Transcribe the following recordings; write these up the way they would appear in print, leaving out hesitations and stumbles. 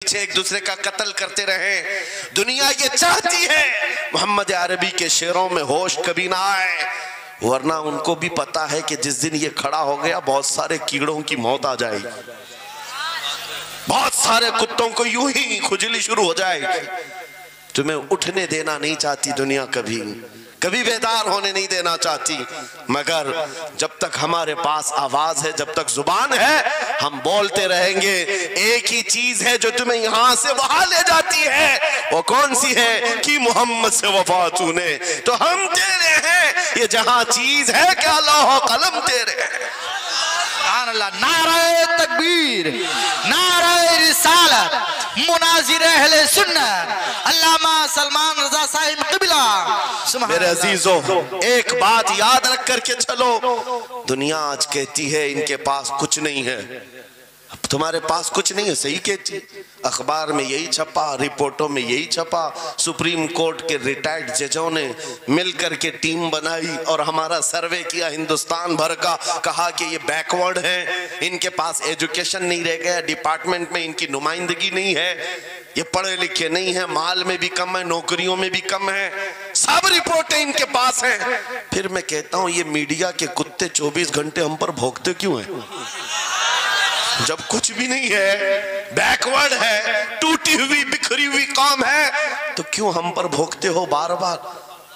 ایک دوسرے کا قتل کرتے رہے. دنیا یہ چاہتی ہے محمد عربی کے شعروں میں ہوش کبھی نہ آئے، ورنہ ان کو بھی پتا ہے کہ جس دن یہ کھڑا ہو گیا بہت سارے کیڑوں کی موت آ جائے گی، بہت سارے کتوں کو یوں ہی کھجلی شروع ہو جائے گی. تمہیں اٹھنے دینا نہیں چاہتی دنیا، کبھی بیدار ہونے نہیں دینا چاہتی، مگر جب تک ہمارے پاس آواز ہے، جب تک زبان ہے، ہم بولتے رہیں گے. ایک ہی چیز ہے جو تمہیں یہاں سے وہاں لے جاتی ہے، وہ کون سی ہے؟ کہ محمد سے وفا تو نے، تو ہم تیرے ہیں. یہ جہاں چیز ہے کیا لوح و قلم تیرے ہیں. سبحان اللہ. نعرہ تکبیر، نعرہ رسالت، مناظر اہل سنت علامہ سلمان رضا صاحب قبلہ. میرے عزیزو، ایک بات یاد رکھ کر کے چلو، دنیا آج کہتی ہے ان کے پاس کچھ نہیں ہے. تمہارے پاس کچھ نہیں ہے، صحیح کہتی. اخبار میں یہی چھپا، رپورٹوں میں یہی چھپا. سپریم کورٹ کے ریٹائرڈ ججوں نے مل کر کے ٹیم بنائی اور ہمارا سروے کیا ہندوستان بھر کا، کہا کہ یہ بیکورڈ ہیں، ان کے پاس ایجوکیشن نہیں رہ گیا، ڈپارٹمنٹ میں ان کی نمائندگی نہیں ہے، یہ پڑھے لکھے نہیں ہیں، مال میں بھی کم ہے، نوکریوں میں بھی کم ہے، سب رپورٹیں ان کے پاس ہیں. پھر میں کہتا ہوں یہ میڈیا کے کتے 24 گھنٹے ہم پر بھونکتے کیوں ہیں؟ جب کچھ بھی نہیں ہے، بیکورڈ ہے، ٹوٹی ہوئی بکھری ہوئی قوم ہے، تو کیوں ہم پر بھونکتے ہو بار بار؟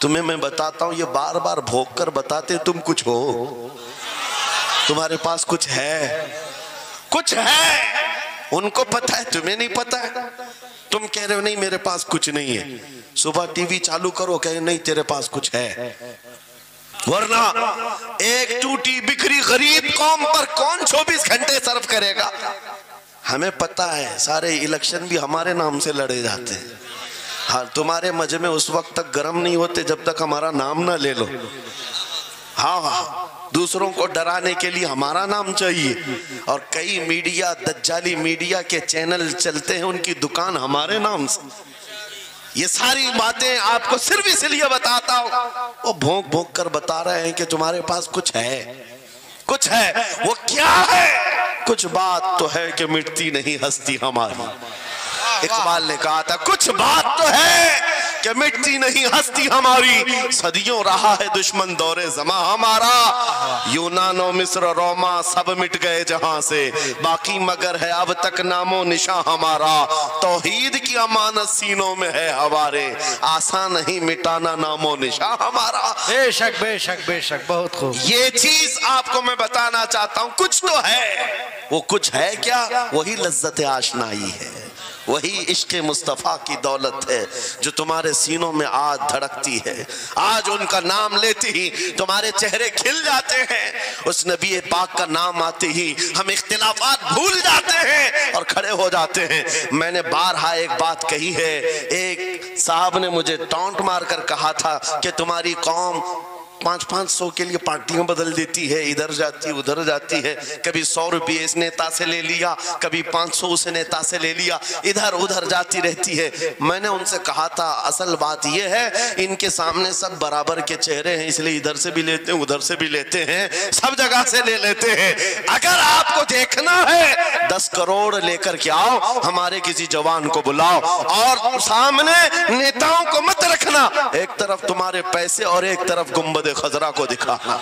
تمہیں میں بتاتا ہوں، یہ بار بار بھونک کر بتاتے تم کچھ ہو، تمہارے پاس کچھ ہے، کچھ ہے. ان کو پتہ ہے، تمہیں نہیں پتہ ہے. تم کہہ رہے ہو نہیں میرے پاس کچھ نہیں ہے، صبح ٹی وی چالو کرو کہے نہیں تیرے پاس کچھ ہے. ورنہ ایک ٹوٹی بکھری غریب قوم پر کون 24 گھنٹے صرف کرے گا؟ ہمیں پتہ ہے سارے الیکشن بھی ہمارے نام سے لڑے جاتے ہیں. ہاں، تمہارے مجمع اس وقت تک گرم نہیں ہوتے جب تک ہمارا نام نہ لے لو. ہاں، دوسروں کو ڈرانے کے لیے ہمارا نام چاہیے. اور کئی میڈیا، دجالی میڈیا کے چینل چلتے ہیں، ان کی دکان ہمارے نام سے. یہ ساری باتیں آپ کو صرف اس لیے بتاتا ہوں، وہ بھونک بھونک کر بتا رہے ہیں کہ تمہارے پاس کچھ ہے، کچھ ہے. وہ کیا ہے؟ کچھ بات تو ہے کہ مٹتی نہیں ہستی ہماری. اقبال نے کہا تھا کچھ بات تو ہے کہ مٹتی نہیں ہستی ہماری. صدیوں رہا ہے دشمن دور زماں ہمارا، یونان و مصر و روما سب مٹ گئے جہاں سے، باقی مگر ہے اب تک نام و نشاں ہمارا. توحید کی امانت سینوں میں ہے ہمارے، آسان نہیں مٹانا نام و نشاں ہمارا. بے شک بے شک بے شک، بہت خوب. یہ چیز آپ کو میں بتانا چاہتا ہوں، کچھ تو ہے. وہ کچھ ہے کیا؟ وہی لذت آشنائی ہے، وہی عشق مصطفیٰ کی دولت ہے جو تمہارے سینوں میں آج دھڑکتی ہے. آج ان کا نام لیتے ہی تمہارے چہرے کھل جاتے ہیں، اس نبی پاک کا نام آتے ہی ہم اختلافات بھول جاتے ہیں اور کھڑے ہو جاتے ہیں. میں نے بارہا ایک بات کہی ہے، ایک صاحب نے مجھے ٹونٹ مار کر کہا تھا کہ تمہاری قوم 500 کے لیے پارٹیاں بدل دیتی ہے، ادھر جاتی ادھر جاتی ہے، کبھی 100 روپے اس نیتا سے لے لیا، کبھی 500 اس نیتا سے لے لیا، ادھر ادھر جاتی رہتی ہے. میں نے ان سے کہا تھا اصل بات یہ ہے ان کے سامنے سب برابر کے چہرے ہیں، اس لیے ادھر سے بھی لیتے ہیں ادھر سے بھی لیتے ہیں، سب جگہ سے لے لیتے ہیں. اگر آپ کو دیکھنا ہے 10 کروڑ لے کر کے آؤ، ہمارے کسی جوان کو بلاؤ اور سامنے نیتاؤں کو مت رکھنا، ایک طرف تمہارے پیسے اور ایک طرف گنبد خضرا کو دکھانا،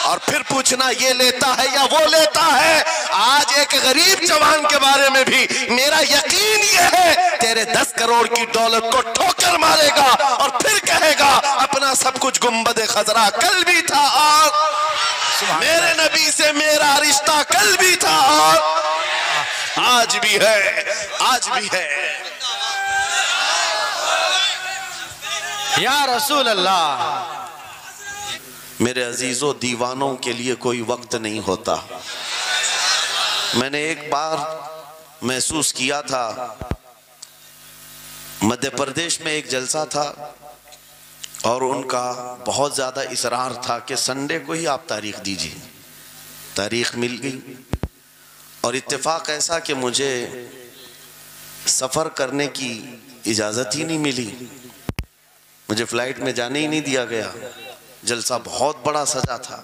اور پھر پوچھنا یہ لیتا ہے یا وہ لیتا ہے. آج ایک غریب جوان کے بارے میں بھی میرا یقین یہ ہے تیرے 10 کروڑ کی دولت کو ٹھوکر مارے گا اور پھر کہے گا اپنا سب کچھ گنبد خضرا کل بھی تھا اور میرے نبی سے میرا رشتہ کل بھی تھا اور آج بھی ہے، آج بھی ہے. یا رسول اللہ. میرے عزیزو، دیوانوں کے لیے کوئی وقت نہیں ہوتا. میں نے ایک بار محسوس کیا تھا، مدھیہ پردیش میں ایک جلسہ تھا اور ان کا بہت زیادہ اصرار تھا کہ سنڈے کو ہی آپ تاریخ دیجیے. تاریخ مل گئی اور اتفاق ایسا کہ مجھے سفر کرنے کی اجازت ہی نہیں ملی، مجھے فلائٹ میں جانے ہی نہیں دیا گیا. جلسہ بہت بڑا سجا تھا.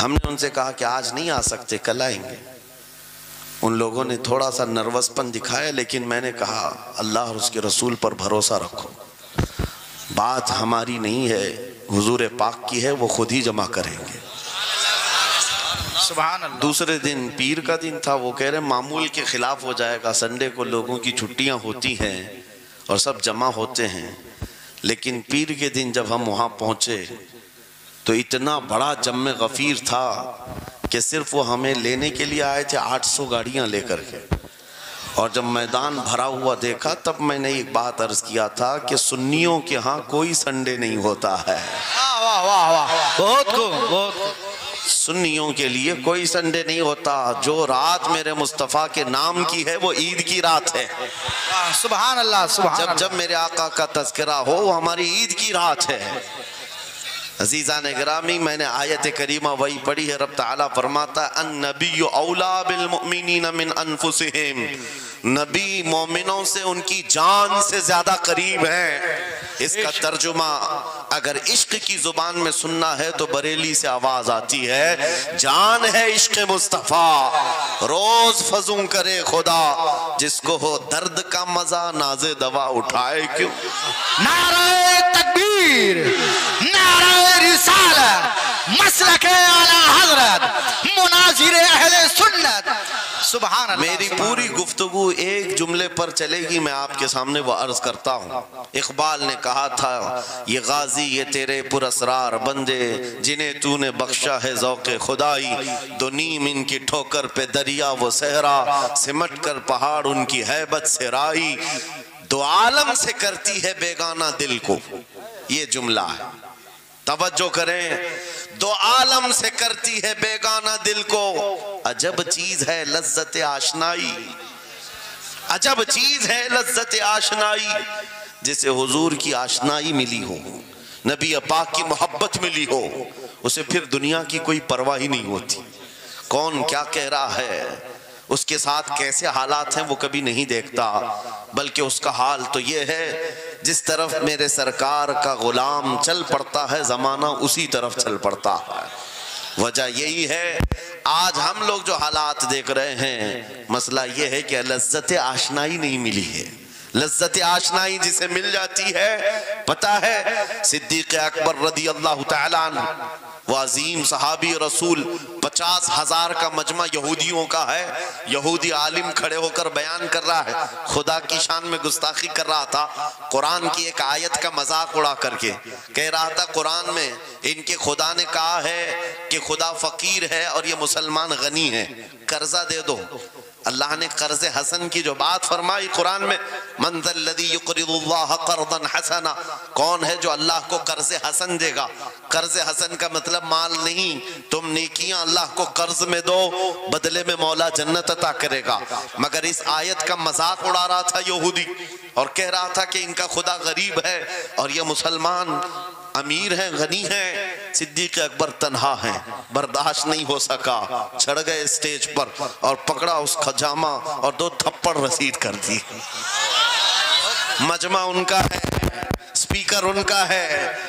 ہم نے ان سے کہا کہ آج نہیں آ سکتے، کل آئیں گے. ان لوگوں نے تھوڑا سا نروس پن دکھایا، لیکن میں نے کہا اللہ اور اس کے رسول پر بھروسہ رکھو، بات ہماری نہیں ہے، حضور پاک کی ہے، وہ خود ہی جمع کریں گے۔ سبحان اللہ۔ دوسرے دن پیر کا دن تھا، وہ کہہ رہے معمول کے خلاف ہو جائے گا، سنڈے کو لوگوں کی چھٹیاں ہوتی ہیں اور سب جمع ہوتے ہیں، لیکن پیر کے دن جب ہم وہاں پہنچے تو اتنا بڑا جم غفیر تھا کہ صرف وہ ہمیں لینے کے لیے آئے تھے 800 گاڑیاں لے کر کے، اور جب میدان بھرا ہوا دیکھا تب میں نے ایک بات عرض کیا تھا کہ سنیوں کے ہاں کوئی سنڈے نہیں ہوتا ہے، واہ واہ واہ، بہت خوب بہت خوب۔ سنیوں کے لیے کوئی سنڈے نہیں ہوتا، جو رات میرے مصطفیٰ کے نام کی ہے وہ عید کی رات ہے، سبحان اللہ سبحان اللہ۔ جب میرے آقا کا تذکرہ ہو وہ ہماری عید کی رات ہے۔ عزیزان گرامی، میں نے آیت کریمہ وہی پڑھی ہے، رب تعالیٰ فرماتا ہے النبی اولا بالمؤمنین من انفسہم، نبی مومنوں سے ان کی جان سے زیادہ قریب ہے۔ اس کا ترجمہ اگر عشق کی زبان میں سننا ہے تو بریلی سے آواز آتی ہے، جان ہے عشق مصطفیٰ، روز فزوں کرے خدا، جس کو ہو درد کا مزہ ناز دوا اٹھائے کیوں۔ نعرہ تکبیر، نعرہ رسالت، مسلک اعلیٰ حضرت، مناظر اہل سنت، سبحان اللہ۔ میری پوری گفتگو ایک جملے پر چلے گی، میں آپ کے سامنے وہ عرض کرتا ہوں۔ اقبال نے کہا تھا یہ غازی یہ تیرے پر اسرار بندے، جنہیں تو نے بخشا ہے ذوق خدائی، دو نیم ان کی ٹھوکر پہ دریا وہ صحرا، سمٹ کر پہاڑ ان کی ہیبت سے رائی، دو عالم سے کرتی ہے بیگانہ دل کو۔ یہ جملہ ہے، توجہ کریں، دو عالم سے کرتی ہے بیگانہ دل کو، عجب چیز ہے لذت آشنائی، عجب چیز ہے لذت آشنائی، جسے حضور کی آشنائی ملی ہو، نبی پاک کی محبت ملی ہو، اسے پھر دنیا کی کوئی پرواہ ہی نہیں ہوتی، کون کیا کہہ رہا ہے، اس کے ساتھ کیسے حالات ہیں وہ کبھی نہیں دیکھتا، بلکہ اس کا حال تو یہ ہے جس طرف میرے سرکار کا غلام چل پڑتا ہے زمانہ اسی طرف چل پڑتا ہے۔ وجہ یہی ہے آج ہم لوگ جو حالات دیکھ رہے ہیں، مسئلہ یہ ہے کہ لذت آشنائی نہیں ملی ہے۔ لذت آشنائی جسے مل جاتی ہے، پتہ ہے صدیق اکبر رضی اللہ تعالیٰ عنہ، وہ عظیم صحابی رسول، 50,000 کا مجمع یہودیوں کا ہے، یہودی عالم کھڑے ہو کر بیان کر رہا ہے، خدا کی شان میں گستاخی کر رہا تھا، قرآن کی ایک آیت کا مذاق اڑا کر کے کہہ رہا تھا قرآن میں ان کے خدا نے کہا ہے کہ خدا فقیر ہے اور یہ مسلمان غنی ہے، قرضہ دے دو۔ اللہ نے قرض حسن کی جو بات فرمائی قرآن میں، من ذا الذی یقرض اللہ قرضا حسنا، کون ہے جو اللہ کو قرض حسن دے گا؟ قرض حسن کا مطلب مال نہیں، تم نیکیاں اللہ کو قرض میں دو، بدلے میں مولا جنت عطا کرے گا۔ مگر اس آیت کا مذاق اڑا رہا تھا یہودی اور کہہ رہا تھا کہ ان کا خدا غریب ہے اور یہ مسلمان امیر ہیں، غنی ہیں۔ صدیق اکبر تنہا ہیں، برداشت نہیں ہو سکا، چڑھ گئے اسٹیج پر اور پکڑا اس خجامہ اور 2 تھپڑ رسید کر دی۔ مجمع ان کا ہے، سپیکر ان کا ہے،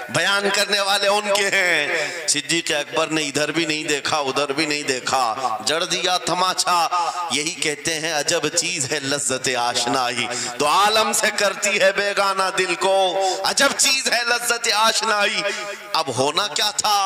بیان کرنے والے ان کے ہیں۔ صدیق اکبر نے ادھر بھی نہیں دیکھا ادھر بھی نہیں دیکھا، جڑ دیا تماچا۔ یہی کہتے ہیں عجب چیز ہے لذت آشنائی، تو عالم سے کرتی ہے بیگانہ دل کو، عجب چیز ہے لذت آشنائی۔ اب ہونا کیا تھا،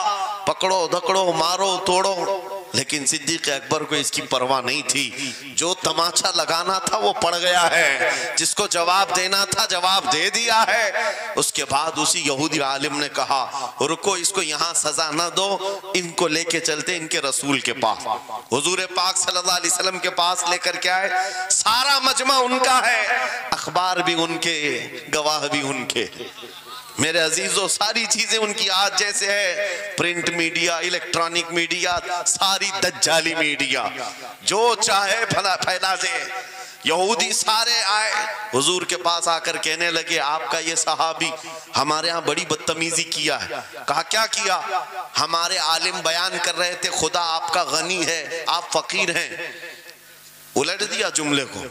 پکڑو دھکڑو مارو توڑو، لیکن صدیق اکبر کو اس کی پرواہ نہیں تھی، جو تماچا لگانا تھا وہ پڑ گیا ہے، جس کو جواب دینا تھا جواب دے دیا ہے۔ اس کے بعد اسی یہودی عالم نے کہا رکو، اس کو یہاں سزا نہ دو، ان کو لے کے چلتے ان کے رسول کے پاس، حضور پاک صلی اللہ علیہ وسلم کے پاس لے کر کے آئے۔ سارا مجمع ان کا ہے، اخبار بھی ان کے، گواہ بھی ان کے۔ میرے عزیزوں ساری چیزیں ان کی آج جیسے ہے، پرنٹ میڈیا، الیکٹرانک میڈیا، ساری دجالی میڈیا، جو چاہے پھیلا دے۔ یہودی سارے آئے حضور کے پاس آ کر کہنے لگے آپ کا یہ صحابی ہمارے ہاں بڑی بدتمیزی کیا ہے۔ کہا کیا کیا؟ ہمارے عالم بیان کر رہے تھے خدا آپ کا غنی ہے آپ فقیر ہیں۔ الٹ دیا جملے کو،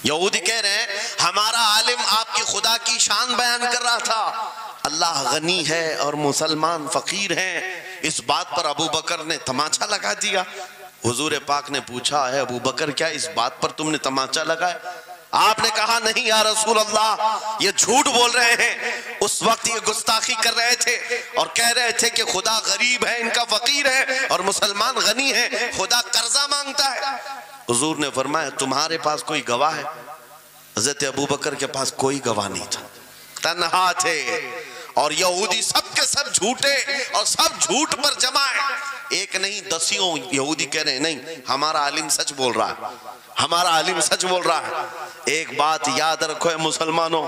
یہودی کہہ رہے ہیں ہمارا عالم آپ کی خدا کی شان بیان کر رہا تھا، اللہ غنی ہے اور مسلمان فقیر ہیں۔ اس بات پر ابو بکر نے تماچا لگا دیا، حضور پاک نے پوچھا ہے ابو بکر کیا اس بات پر تم نے تماچا لگایا؟ آپ نے کہا نہیں یا رسول اللہ، یہ جھوٹ بول رہے ہیں۔ اس وقت یہ گستاخی کر رہے تھے اور کہہ رہے تھے کہ خدا غریب ہے، ان کا فقیر ہے، اور مسلمان غنی ہے، خدا قرضہ مانگتا ہے۔ حضور نے فرمایا تمہارے پاس کوئی گواہ ہے؟ حضرت ابو بکر کے پاس کوئی گواہ نہیں تھا، تنہا تھے، اور یہودی سب کے سب جھوٹے اور سب جھوٹ پر جمع ہے۔ ایک نہیں دسیوں یہودی کہہ رہے ہیں نہیں ہمارا عالم سچ بول رہا ہے، ہمارا عالم سچ بول رہا ہے۔ ایک بات یاد رکھو اے مسلمانوں،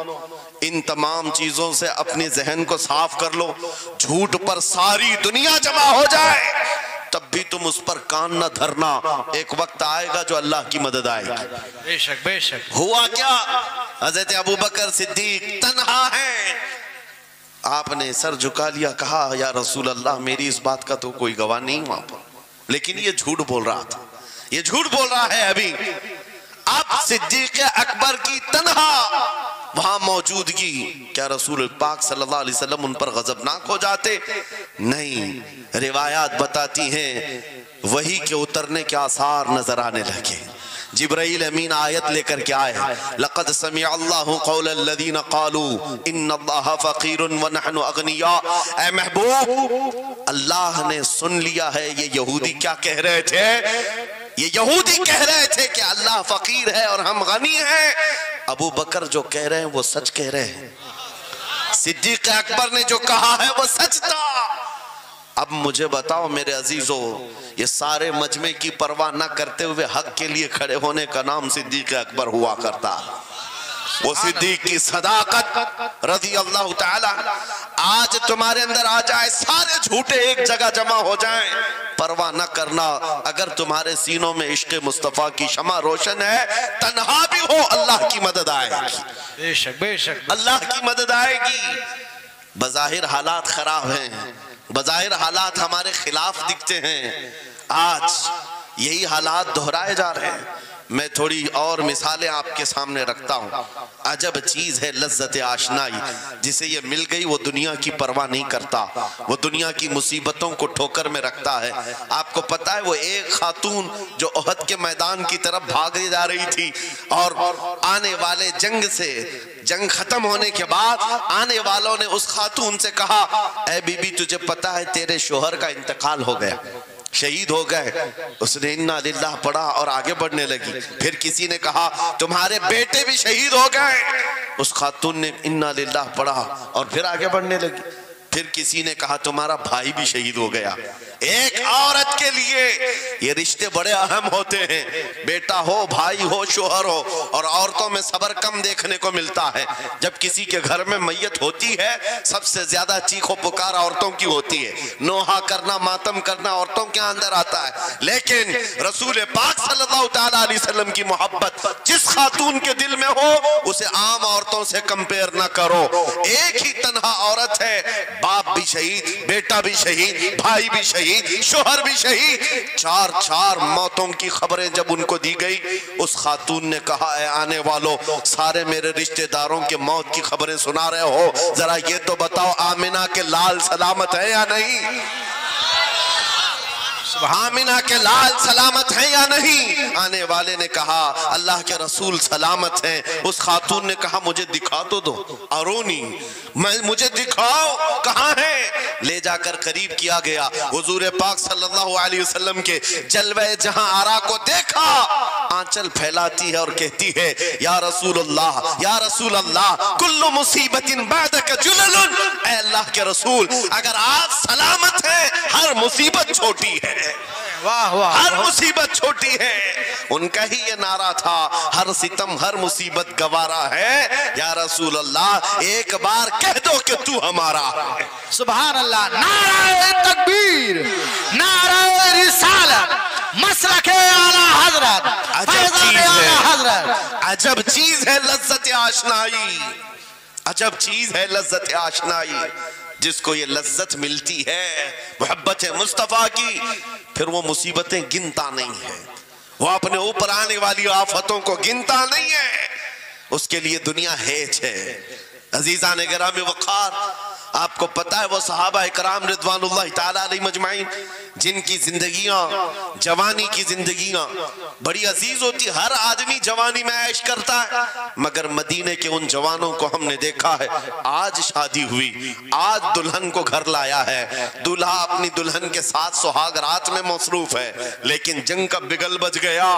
ان تمام چیزوں سے اپنے ذہن کو صاف کر لو۔ جھوٹ پر ساری دنیا جمع ہو جائے تب بھی تم اس پر کان نہ دھرنا، ایک وقت آئے گا جو اللہ کی مدد آئے گی۔ بے شک بے شک۔ ہوا کیا؟ حضرت ابو بکر صدیق تنہا ہیں، آپ نے سر جھکا لیا، کہا یا رسول اللہ میری اس بات کا تو کوئی گواہ نہیں وہاں پر، لیکن یہ جھوٹ بول رہا تھا، یہ جھوٹ بول رہا ہے ابھی۔ اب صدیق اکبر کی تنہا وہاں موجودگی، کیا رسول پاک صلی اللہ علیہ وسلم ان پر غضبناک ہو جاتے؟ نہیں، روایات بتاتی ہیں وحی کے اترنے کے آثار نظر آنے لگے۔ جبرائیل امین آیت لے کر کے آئے، لَقَدْ سَمِعَ اللَّهُ قَوْلَ الَّذِينَ قَالُوا إِنَّ اللَّهَ فَقِيرٌ وَنَحْنُ أَغْنِيَاءُ۔ اے محبوب، اللہ نے سن لیا ہے یہ یہودی کیا کہہ رہے تھے، یہ یہودی کہہ رہے تھے کہ اللہ فقیر ہے اور ہم غنی ہیں۔ ابو بکر جو کہہ رہے ہیں وہ سچ کہہ رہے ہیں، صدیق اکبر نے جو کہا ہے وہ سچ تھا۔ اب مجھے بتاؤ میرے عزیزو، یہ سارے مجمع کی پرواہ نہ کرتے ہوئے حق کے لیے کھڑے ہونے کا نام صدیق اکبر ہوا کرتا۔ وہ صدیق کی صداقت رضی اللہ تعالی آج تمہارے اندر آ جائے، سارے جھوٹے ایک جگہ جمع ہو جائیں، پرواہ نہ کرنا۔ اگر تمہارے سینوں میں عشق مصطفیٰ کی شمع روشن ہے، تنہا بھی ہو اللہ کی مدد آئے گی، بے شک بے شک، اللہ کی مدد آئے گی۔ بظاہر حالات خراب ہیں، بظاہر حالات ہمارے خلاف دکھتے ہیں، آج یہی حالات دہرائے جا رہے ہیں۔ میں تھوڑی اور مثالیں آپ کے سامنے رکھتا ہوں۔ عجب چیز ہے لذت آشنائی، جسے یہ مل گئی وہ دنیا کی پرواہ نہیں کرتا، وہ دنیا کی مصیبتوں کو ٹھوکر میں رکھتا ہے۔ آپ کو پتا ہے وہ ایک خاتون جو احد کے میدان کی طرف بھاگے جا رہی تھی، اور آنے والے جنگ سے، جنگ ختم ہونے کے بعد آنے والوں نے اس خاتون سے کہا اے بی بی تجھے پتا ہے تیرے شوہر کا انتقال ہو گیا، شہید ہو گئے۔ اس نے انا للہ پڑھا اور آگے بڑھنے لگی۔ پھر کسی نے کہا تمہارے بیٹے بھی شہید ہو گئے، اس خاتون نے انا للہ پڑھا اور پھر آگے بڑھنے لگی۔ پھر کسی نے کہا تمہارا بھائی بھی شہید ہو گیا۔ ایک عورت کے لیے یہ رشتے بڑے اہم ہوتے ہیں، بیٹا ہو، بھائی ہو، شوہر ہو، اور عورتوں میں صبر کم دیکھنے کو ملتا ہے۔ جب کسی کے گھر میں میت ہوتی ہے سب سے زیادہ چیخ و پکار عورتوں کی ہوتی ہے، نوحہ کرنا، ماتم کرنا عورتوں کے اندر آتا ہے۔ لیکن رسول پاک صلی اللہ تعالیٰ علیہ وسلم کی محبت جس خاتون کے دل میں ہو اسے عام عورتوں سے کمپیر نہ کرو۔ ایک ہی تنہا عورت ہے، باپ بھی شہید، بیٹا بھی شہید، بھائی بھی شہید، شوہر بھی شہید، چار موتوں کی خبریں جب ان کو دی گئی، اس خاتون نے کہا اے آنے والوں، سارے میرے رشتہ داروں کے موت کی خبریں سنا رہے ہو، ذرا یہ تو بتاؤ آمنہ کے لال سلامت ہے یا نہیں؟ آمنہ کے لال سلامت ہیں یا نہیں؟ آنے والے نے کہا اللہ کے رسول سلامت ہیں۔ اس خاتون نے کہا مجھے دکھا تو دو، ارونی، مجھے دکھاؤ کہاں ہیں؟ لے جا کر قریب کیا گیا، حضور پاک صلی اللہ علیہ وسلم کے جلوہ جہاں آرا کو دیکھا، آنچل پھیلاتی ہے اور کہتی ہے یا رسول اللہ، یا رسول اللہ، کل مصیبت بعدک جلل، اے اللہ کے رسول اگر آپ سلامت ہیں ہر مصیبت چھوٹی ہے، ہر مصیبت چھوٹی ہے۔ ان کا ہی یہ نعرہ تھا ہر ستم ہر مصیبت گوارا ہے، یا رسول اللہ ایک بار کہہ دو کہ تو ہمارا ہے۔ سبحان اللہ، نعرہ تکبیر، نعرہ رسالت، مسلک اعلیٰ حضرت، فیضان اعلیٰ حضرت۔ عجب چیز ہے لذت آشنائی، عجب چیز ہے لذت آشنائی۔ جس کو یہ لذت ملتی ہے محبت مصطفیٰ کی، پھر وہ مصیبتیں گنتا نہیں ہے، وہ اپنے اوپر آنے والی آفتوں کو گنتا نہیں ہے، اس کے لیے دنیا ہیچ ہے۔ عزیزان گرامی وقار، آپ کو پتا ہے وہ صحابہ اکرام رضوانullah تعالیٰ علیہ مجمعین جن کی زندگیاں، جوانی کی زندگیاں بڑی عزیز ہوتی، ہر آدمی جوانی میں عیش کرتا ہے، مگر مدینے کے ان جوانوں کو ہم نے دیکھا ہے آج شادی ہوئی، آج دلہن کو گھر لایا ہے، دلہا اپنی دلہن کے ساتھ سہاگ رات میں مصروف ہے، لیکن جنگ کا بگل بج گیا،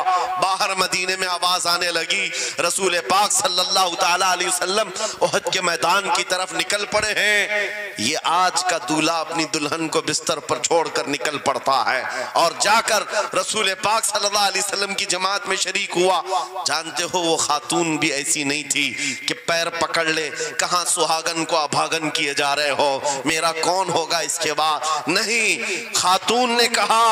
باہر مدینے میں آواز آنے لگی، رسول پاک صلی اللہ تعالیٰ علیہ وسلم احد کے میدان کی طرف نکل پڑے ہیں۔ یہ آج کا دولہا اپنی دلہن کو بستر پر چھوڑ کر نکل پڑتا ہے اور جا کر رسول پاک صلی اللہ علیہ وسلم کی جماعت میں شریک ہوا۔ جانتے ہو وہ خاتون بھی ایسی نہیں تھی کہ پیر پکڑ لے، کہاں سہاگن کو ابھاگن کیے جا رہے ہو، میرا کون ہوگا اس کے بعد، نہیں، خاتون نے کہا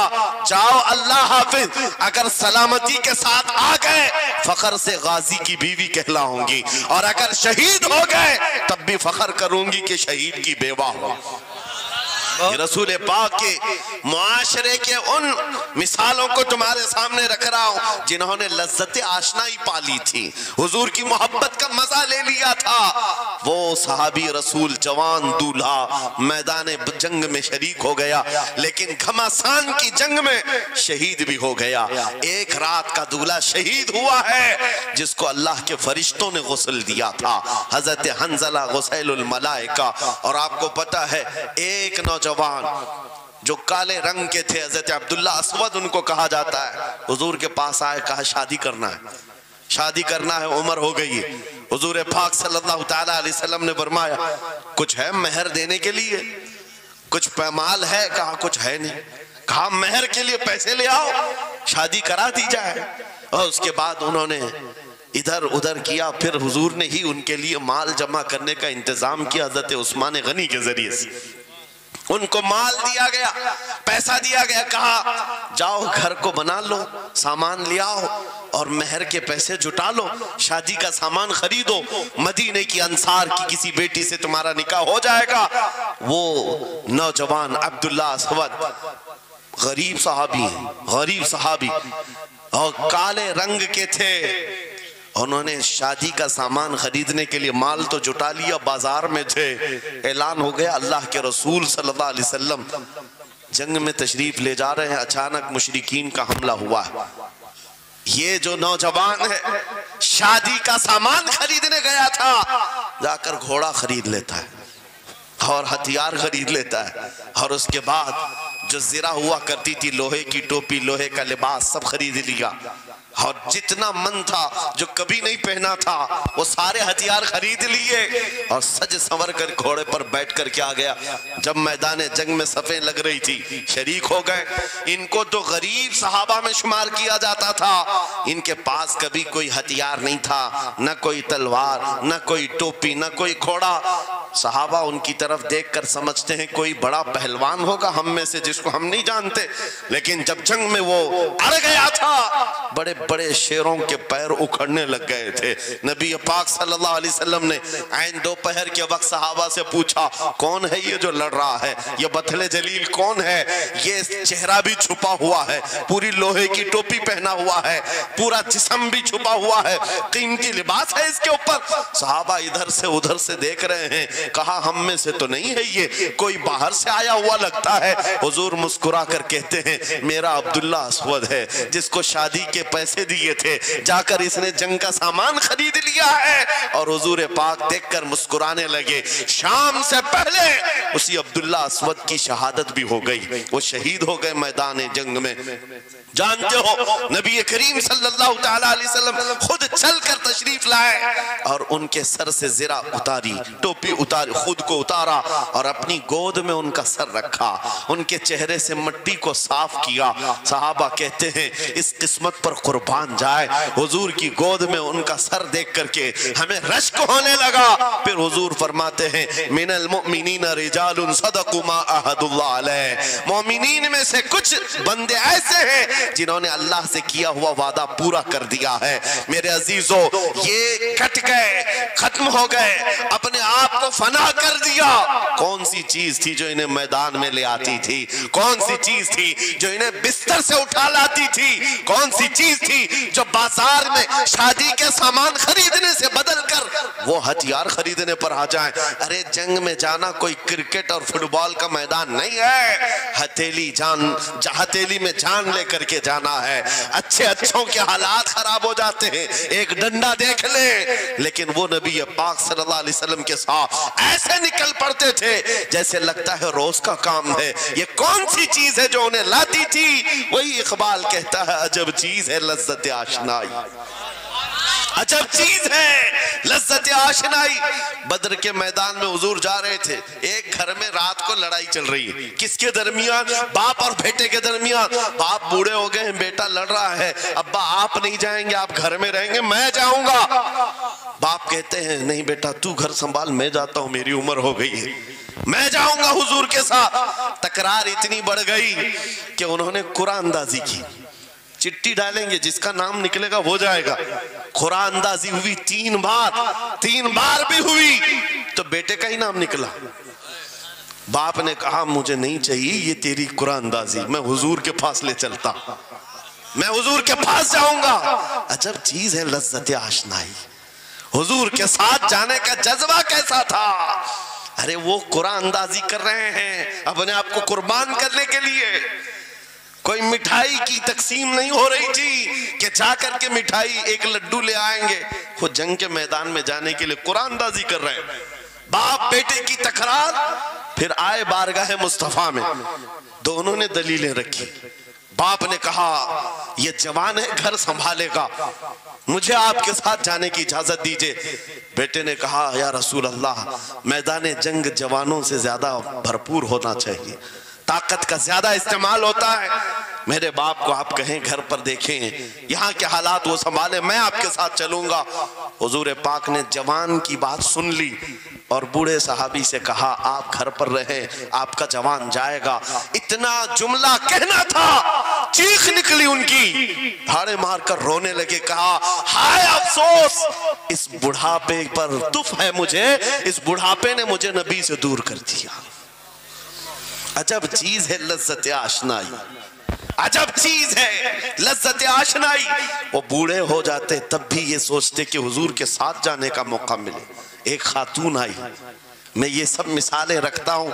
جاؤ اللہ حافظ، اگر سلامتی کے ساتھ آ گئے فخر سے غازی کی بیوی کہلاؤں گی، اور اگر شہید ہو گئے تب بھی فخر کروں گی کہ شہید کی بیوہ ہو۔ رسول پاک کے معاشرے کے ان مثالوں کو تمہارے سامنے رکھ رہا ہوں جنہوں نے لذت آشنائی پالی تھی، حضور کی محبت کا مزہ لے لیا تھا۔ وہ صحابی رسول جوان دولہا میدان جنگ میں شریک ہو گیا، لیکن گھمسان کی جنگ میں شہید بھی ہو گیا۔ ایک رات کا دولہا شہید ہوا ہے جس کو اللہ کے فرشتوں نے غسل دیا تھا، حضرت حنظلہ غسیل الملائکہ۔ اور آپ کو پتا ہے ایک نوجوان جو کالے رنگ کے تھے، حضرت عبداللہ اسود ان کو کہا جاتا ہے، حضور کے پاس آئے، کہا شادی کرنا ہے، شادی کرنا ہے، عمر ہو گئی ہے۔ حضور پاک صلی اللہ تعالیٰ علیہ وسلم نے فرمایا کچھ ہے مہر دینے کے لیے، کچھ پیمال ہے، کہا کچھ ہے نہیں، کہا مہر کے لیے پیسے لے آؤ، شادی کرا دی جائے۔ اور اس کے بعد انہوں نے ادھر ادھر کیا، پھر حضور نے ہی ان کے لیے مال جمع کرنے کا انتظام کیا حضرت عثمان غنی کے ذریعے سے۔ ان کو مال دیا گیا، پیسہ دیا گیا، کہا جاؤ گھر کو بنا لو، سامان لے آؤ اور مہر کے پیسے جٹا لو، شادی کا سامان خریدو، مدینے کی انصار کی کسی بیٹی سے تمہارا نکاح ہو جائے گا۔ وہ نوجوان عبداللہ اسود غریب صحابی ہیں، غریب صحابی اور کالے رنگ کے تھے، انہوں نے شادی کا سامان خریدنے کے لیے مال تو جٹا لیا، بازار میں تھے، اعلان ہو گیا اللہ کے رسول صلی اللہ علیہ وسلم جنگ میں تشریف لے جا رہے ہیں، اچانک مشرکین کا حملہ ہوا ہے۔ یہ جو نوجوان ہے شادی کا سامان خریدنے گیا تھا، جا کر گھوڑا خرید لیتا ہے اور ہتھیار خرید لیتا ہے، اور اس کے بعد جو زرہ ہوا کرتی تھی، لوہے کی ٹوپی، لوہے کا لباس سب خرید لیا، اور جتنا من تھا جو کبھی نہیں پہنا تھا وہ سارے ہتھیار خرید لیے، اور سج سنور کر گھوڑے پر بیٹھ کر کیا گیا، جب میدان جنگ میں صفیں لگ رہی تھی شریک ہو گئے۔ ان کو تو غریب صحابہ میں شمار کیا جاتا تھا، ان کے پاس کبھی کوئی ہتھیار نہیں تھا، نہ کوئی تلوار، نہ کوئی ٹوپی، نہ کوئی گھوڑا۔ صحابہ ان کی طرف دیکھ کر سمجھتے ہیں کوئی بڑا پہلوان ہوگا ہم میں سے جس کو ہم نہیں جانتے، لیکن جب جنگ میں وہ اڑ گیا تھا بڑے بڑے شیروں کے پیر اکھڑنے لگ گئے تھے۔ نبی پاک صلی اللہ علیہ وسلم نے عین دوپہر کے وقت صحابہ سے پوچھا کون ہے یہ جو لڑ رہا ہے، یہ بطل جلیل کون ہے، یہ چہرہ بھی چھپا ہوا ہے، پوری لوہے کی ٹوپی پہنا ہوا ہے، پورا جسم بھی چھپا ہوا ہے، قیمتی لباس ہے اس کے اوپر۔ صحابہ ادھر سے ادھر سے دیکھ رہے ہیں، کہا ہم میں سے تو نہیں ہے، یہ کوئی باہر سے آیا ہوا لگتا ہے۔ حضور مسکرا کر کہتے ہیں میرا عبداللہ اسود ہے جس کو شادی کے پیسے دیے تھے، جا کر اس نے جنگ کا سامان خرید لیا ہے۔ اور حضور پاک دیکھ کر مسکرانے لگے۔ شام سے پہلے اسی عبداللہ اسود کی شہادت بھی ہو گئی، وہ شہید ہو گئے میدان جنگ میں۔ جانتے ہو نبی کریم صلی اللہ تعالیٰ علیہ وسلم خود چل کر تشریف لائے اور ان کے سر سے زرہ اتاری، ٹوپی اتاری، خود کو اتارا اور اپنی گود میں ان کا سر رکھا، ان کے چہرے سے مٹی کو صاف کیا۔ صحابہ کہتے ہیں اس قسمت پر قربان جائے، حضور کی گود میں ان کا سر دیکھ کر کے ہمیں رشک ہونے لگا۔ پھر حضور فرماتے ہیں من المؤمنین رجال صدقوا ما عہد اللہ علیہ، مومنین میں سے کچھ بندے ایسے ہیں جنہوں نے اللہ سے کیا ہوا وعدہ پورا کر دیا ہے۔ میرے عزیزو یہ کٹ گئے، ختم ہو گئے، اپنے آپ کو فنا کر دیا۔ کون سی چیز تھی جو انہیں میدان میں لے آتی تھی؟ کون سی چیز تھی جو انہیں بستر سے اٹھا لاتی تھی؟ کون سی چیز تھی جو بازار میں شادی کے سامان خریدنے سے بدل کر وہ ہتھیار خریدنے پر آ جائیں. ارے جنگ میں جانا کوئی کرکٹ اور فٹ بال کا میدان نہیں ہے. ہتھیلی میں جان لے کر کے جانا ہے. اچھوں کے حالات خراب ہو جاتے ہیں, ایک ڈنڈا دیکھ لیں. لیکن وہ نبی پاک صلی اللہ علیہ وسلم کے ساتھ ایسے نکل پڑتے تھے جیسے لگتا ہے روز کا کام ہے. یہ کون سی چیز ہے جو انہیں لاتی تھی؟ وہی اقبال کہتا ہے عجب چیز ہے لذت آشنائی. عجب چیز ہے لذت آشنائی. بدر کے میدان میں حضور جا رہے تھے. ایک گھر میں رات کو لڑائی چل رہی ہے. کس کے درمیان؟ باپ اور بیٹے کے درمیان. باپ بوڑھے ہو گئے ہیں, بیٹا لڑ رہا ہے. ابا آپ نہیں جائیں گے, آپ گھر میں رہیں گے, میں جاؤں گا. باپ کہتے ہیں نہیں بیٹا تو گھر سنبھال, میں جاتا ہوں, میری عمر ہو گئی ہے, میں جاؤں گا حضور کے ساتھ. تکرار اتنی بڑھ گئی کہ انہوں نے قرآن اندازی کی. چٹی ڈالیں گے, جس کا نام نکلے گا وہ جائے گا. قرآن اندازی ہوئی 3 بار بھی ہوئی تو بیٹے کا ہی نام نکلا. باپ نے کہا مجھے نہیں چاہیے یہ تیری قرآن اندازی, میں حضور کے پاس لے چلتا, میں حضور کے پاس جاؤں گا. عجب چیز ہے لذت آشنائی. حضور کے ساتھ جانے کا جذبہ کیسا تھا؟ ارے وہ قرآن اندازی کر رہے ہیں اپنے آپ کو قربان کرنے کے لیے. کوئی مٹھائی کی تقسیم نہیں ہو رہی تھی کہ جا کر کے مٹھائی ایک لڈو لے آئیں گے. وہ جنگ کے میدان میں جانے کے لیے قرآن اندازی کر رہے ہیں. باپ بیٹے کی تکرار. پھر آئے بارگاہ مصطفیٰ میں, دونوں نے دلیلیں رکھی. باپ نے کہا یہ جوان ہے, گھر سنبھالے گا, مجھے آپ کے ساتھ جانے کی اجازت دیجئے. بیٹے نے کہا یا رسول اللہ میدان جنگ جوانوں سے زیادہ بھرپور ہونا چاہیے, طاقت کا زیادہ استعمال ہوتا ہے. میرے باپ کو آپ کہیں گھر پر دیکھیں, یہاں کے حالات وہ سنبھالیں, میں آپ کے ساتھ چلوں گا. حضور پاک نے جوان کی بات سن لی اور بوڑھے صحابی سے کہا آپ گھر پر رہیں, آپ کا جوان جائے گا. اتنا جملہ کہنا تھا, چیخ نکلی ان کی, دھاڑے مار کر رونے لگے. کہا ہائے افسوس, اس بڑھاپے پر تف ہے مجھے, اس بڑھاپے نے مجھے نبی سے دور کر دیا. عجب چیز ہے لذت آشنائی, عجب چیز ہے لذت آشنائی. وہ بوڑھے ہو جاتے تب بھی یہ سوچتے کہ حضور کے ساتھ جانے کا موقع ملے. ایک خاتون آئی, میں یہ سب مثالیں رکھتا ہوں.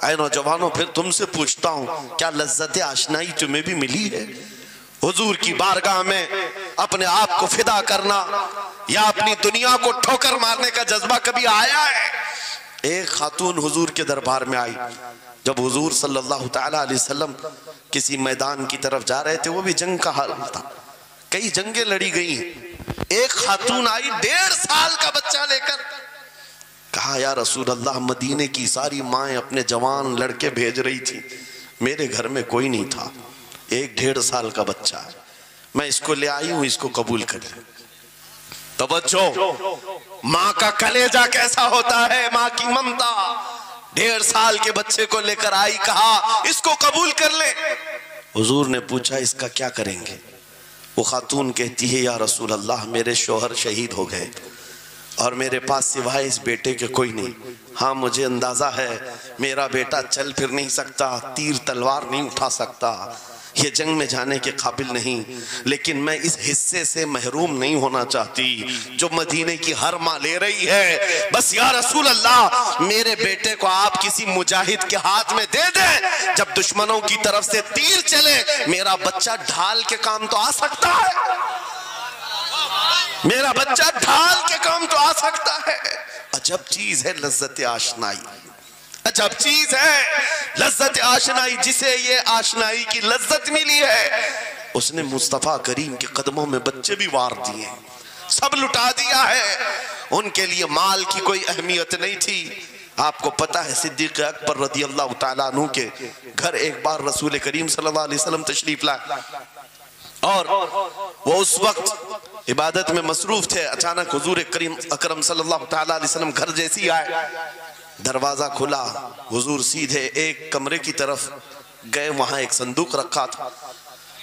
اے نوجوانوں پھر تم سے پوچھتا ہوں کیا لذت آشنائی تمہیں بھی ملی ہے؟ حضور کی بارگاہ میں اپنے آپ کو فدا کرنا یا اپنی دنیا کو ٹھوکر مارنے کا جذبہ کبھی آیا ہے؟ ایک خاتون حضور کے دربار میں آئی. جب حضور صلی اللہ تعالیٰ علیہ وسلم کسی میدان کی طرف جا رہے تھے, وہ بھی جنگ کا حال تھا, کئی جنگیں لڑی گئی ہیں. ایک خاتون آئی 1.5 سال کا بچہ لے کر. کہا یا رسول اللہ مدینے کی ساری مائیں اپنے جوان لڑکے بھیج رہی تھی, میرے گھر میں کوئی نہیں تھا, 1.5 سال کا بچہ ہے, میں اس کو لے آئی ہوں, اس کو قبول کر لیں. توجہ, ماں کا کلیجہ کیسا ہوتا ہے, ماں کی ممتا. 1.5 سال کے بچے کو لے کر آئی, کہا اس کو قبول کر لیں. حضور نے پوچھا اس کا کیا کریں گے؟ وہ خاتون کہتی ہے یا رسول اللہ میرے شوہر شہید ہو گئے اور میرے پاس سوائے اس بیٹے کے کوئی نہیں. ہاں مجھے اندازہ ہے میرا بیٹا چل پھر نہیں سکتا, تیر تلوار نہیں اٹھا سکتا, یہ جنگ میں جانے کے قابل نہیں, لیکن میں اس حصے سے محروم نہیں ہونا چاہتی جو مدینے کی ہر ماں لے رہی ہے. بس یا رسول اللہ میرے بیٹے کو آپ کسی مجاہد کے ہاتھ میں دے دیں, جب دشمنوں کی طرف سے تیر چلے میرا بچہ ڈھال کے کام تو آ سکتا ہے, میرا بچہ ڈھال کے کام تو آ سکتا ہے. عجب چیز ہے لذت آشنائی, عجب چیز ہے لذت آشنائی. جسے یہ آشنائی کی لذت ملی ہے اس نے مصطفیٰ کریم کے قدموں میں بچے بھی وار دیے, سب لٹا دیا ہے. ان کے لیے مال کی کوئی اہمیت نہیں تھی. آپ کو پتہ ہے صدیق اکبر رضی اللہ تعالیٰ عنہ کے گھر ایک بار رسول کریم صلی اللہ علیہ وسلم تشریف لائے اور وہ اس وقت عبادت میں مصروف تھے. اچانک حضور کریم اکرم صلی اللہ تعالیٰ علیہ وسلم گھر جیسی آئے, دروازہ کھلا, حضور سیدھے ایک کمرے کی طرف گئے, وہاں ایک صندوق رکھا تھا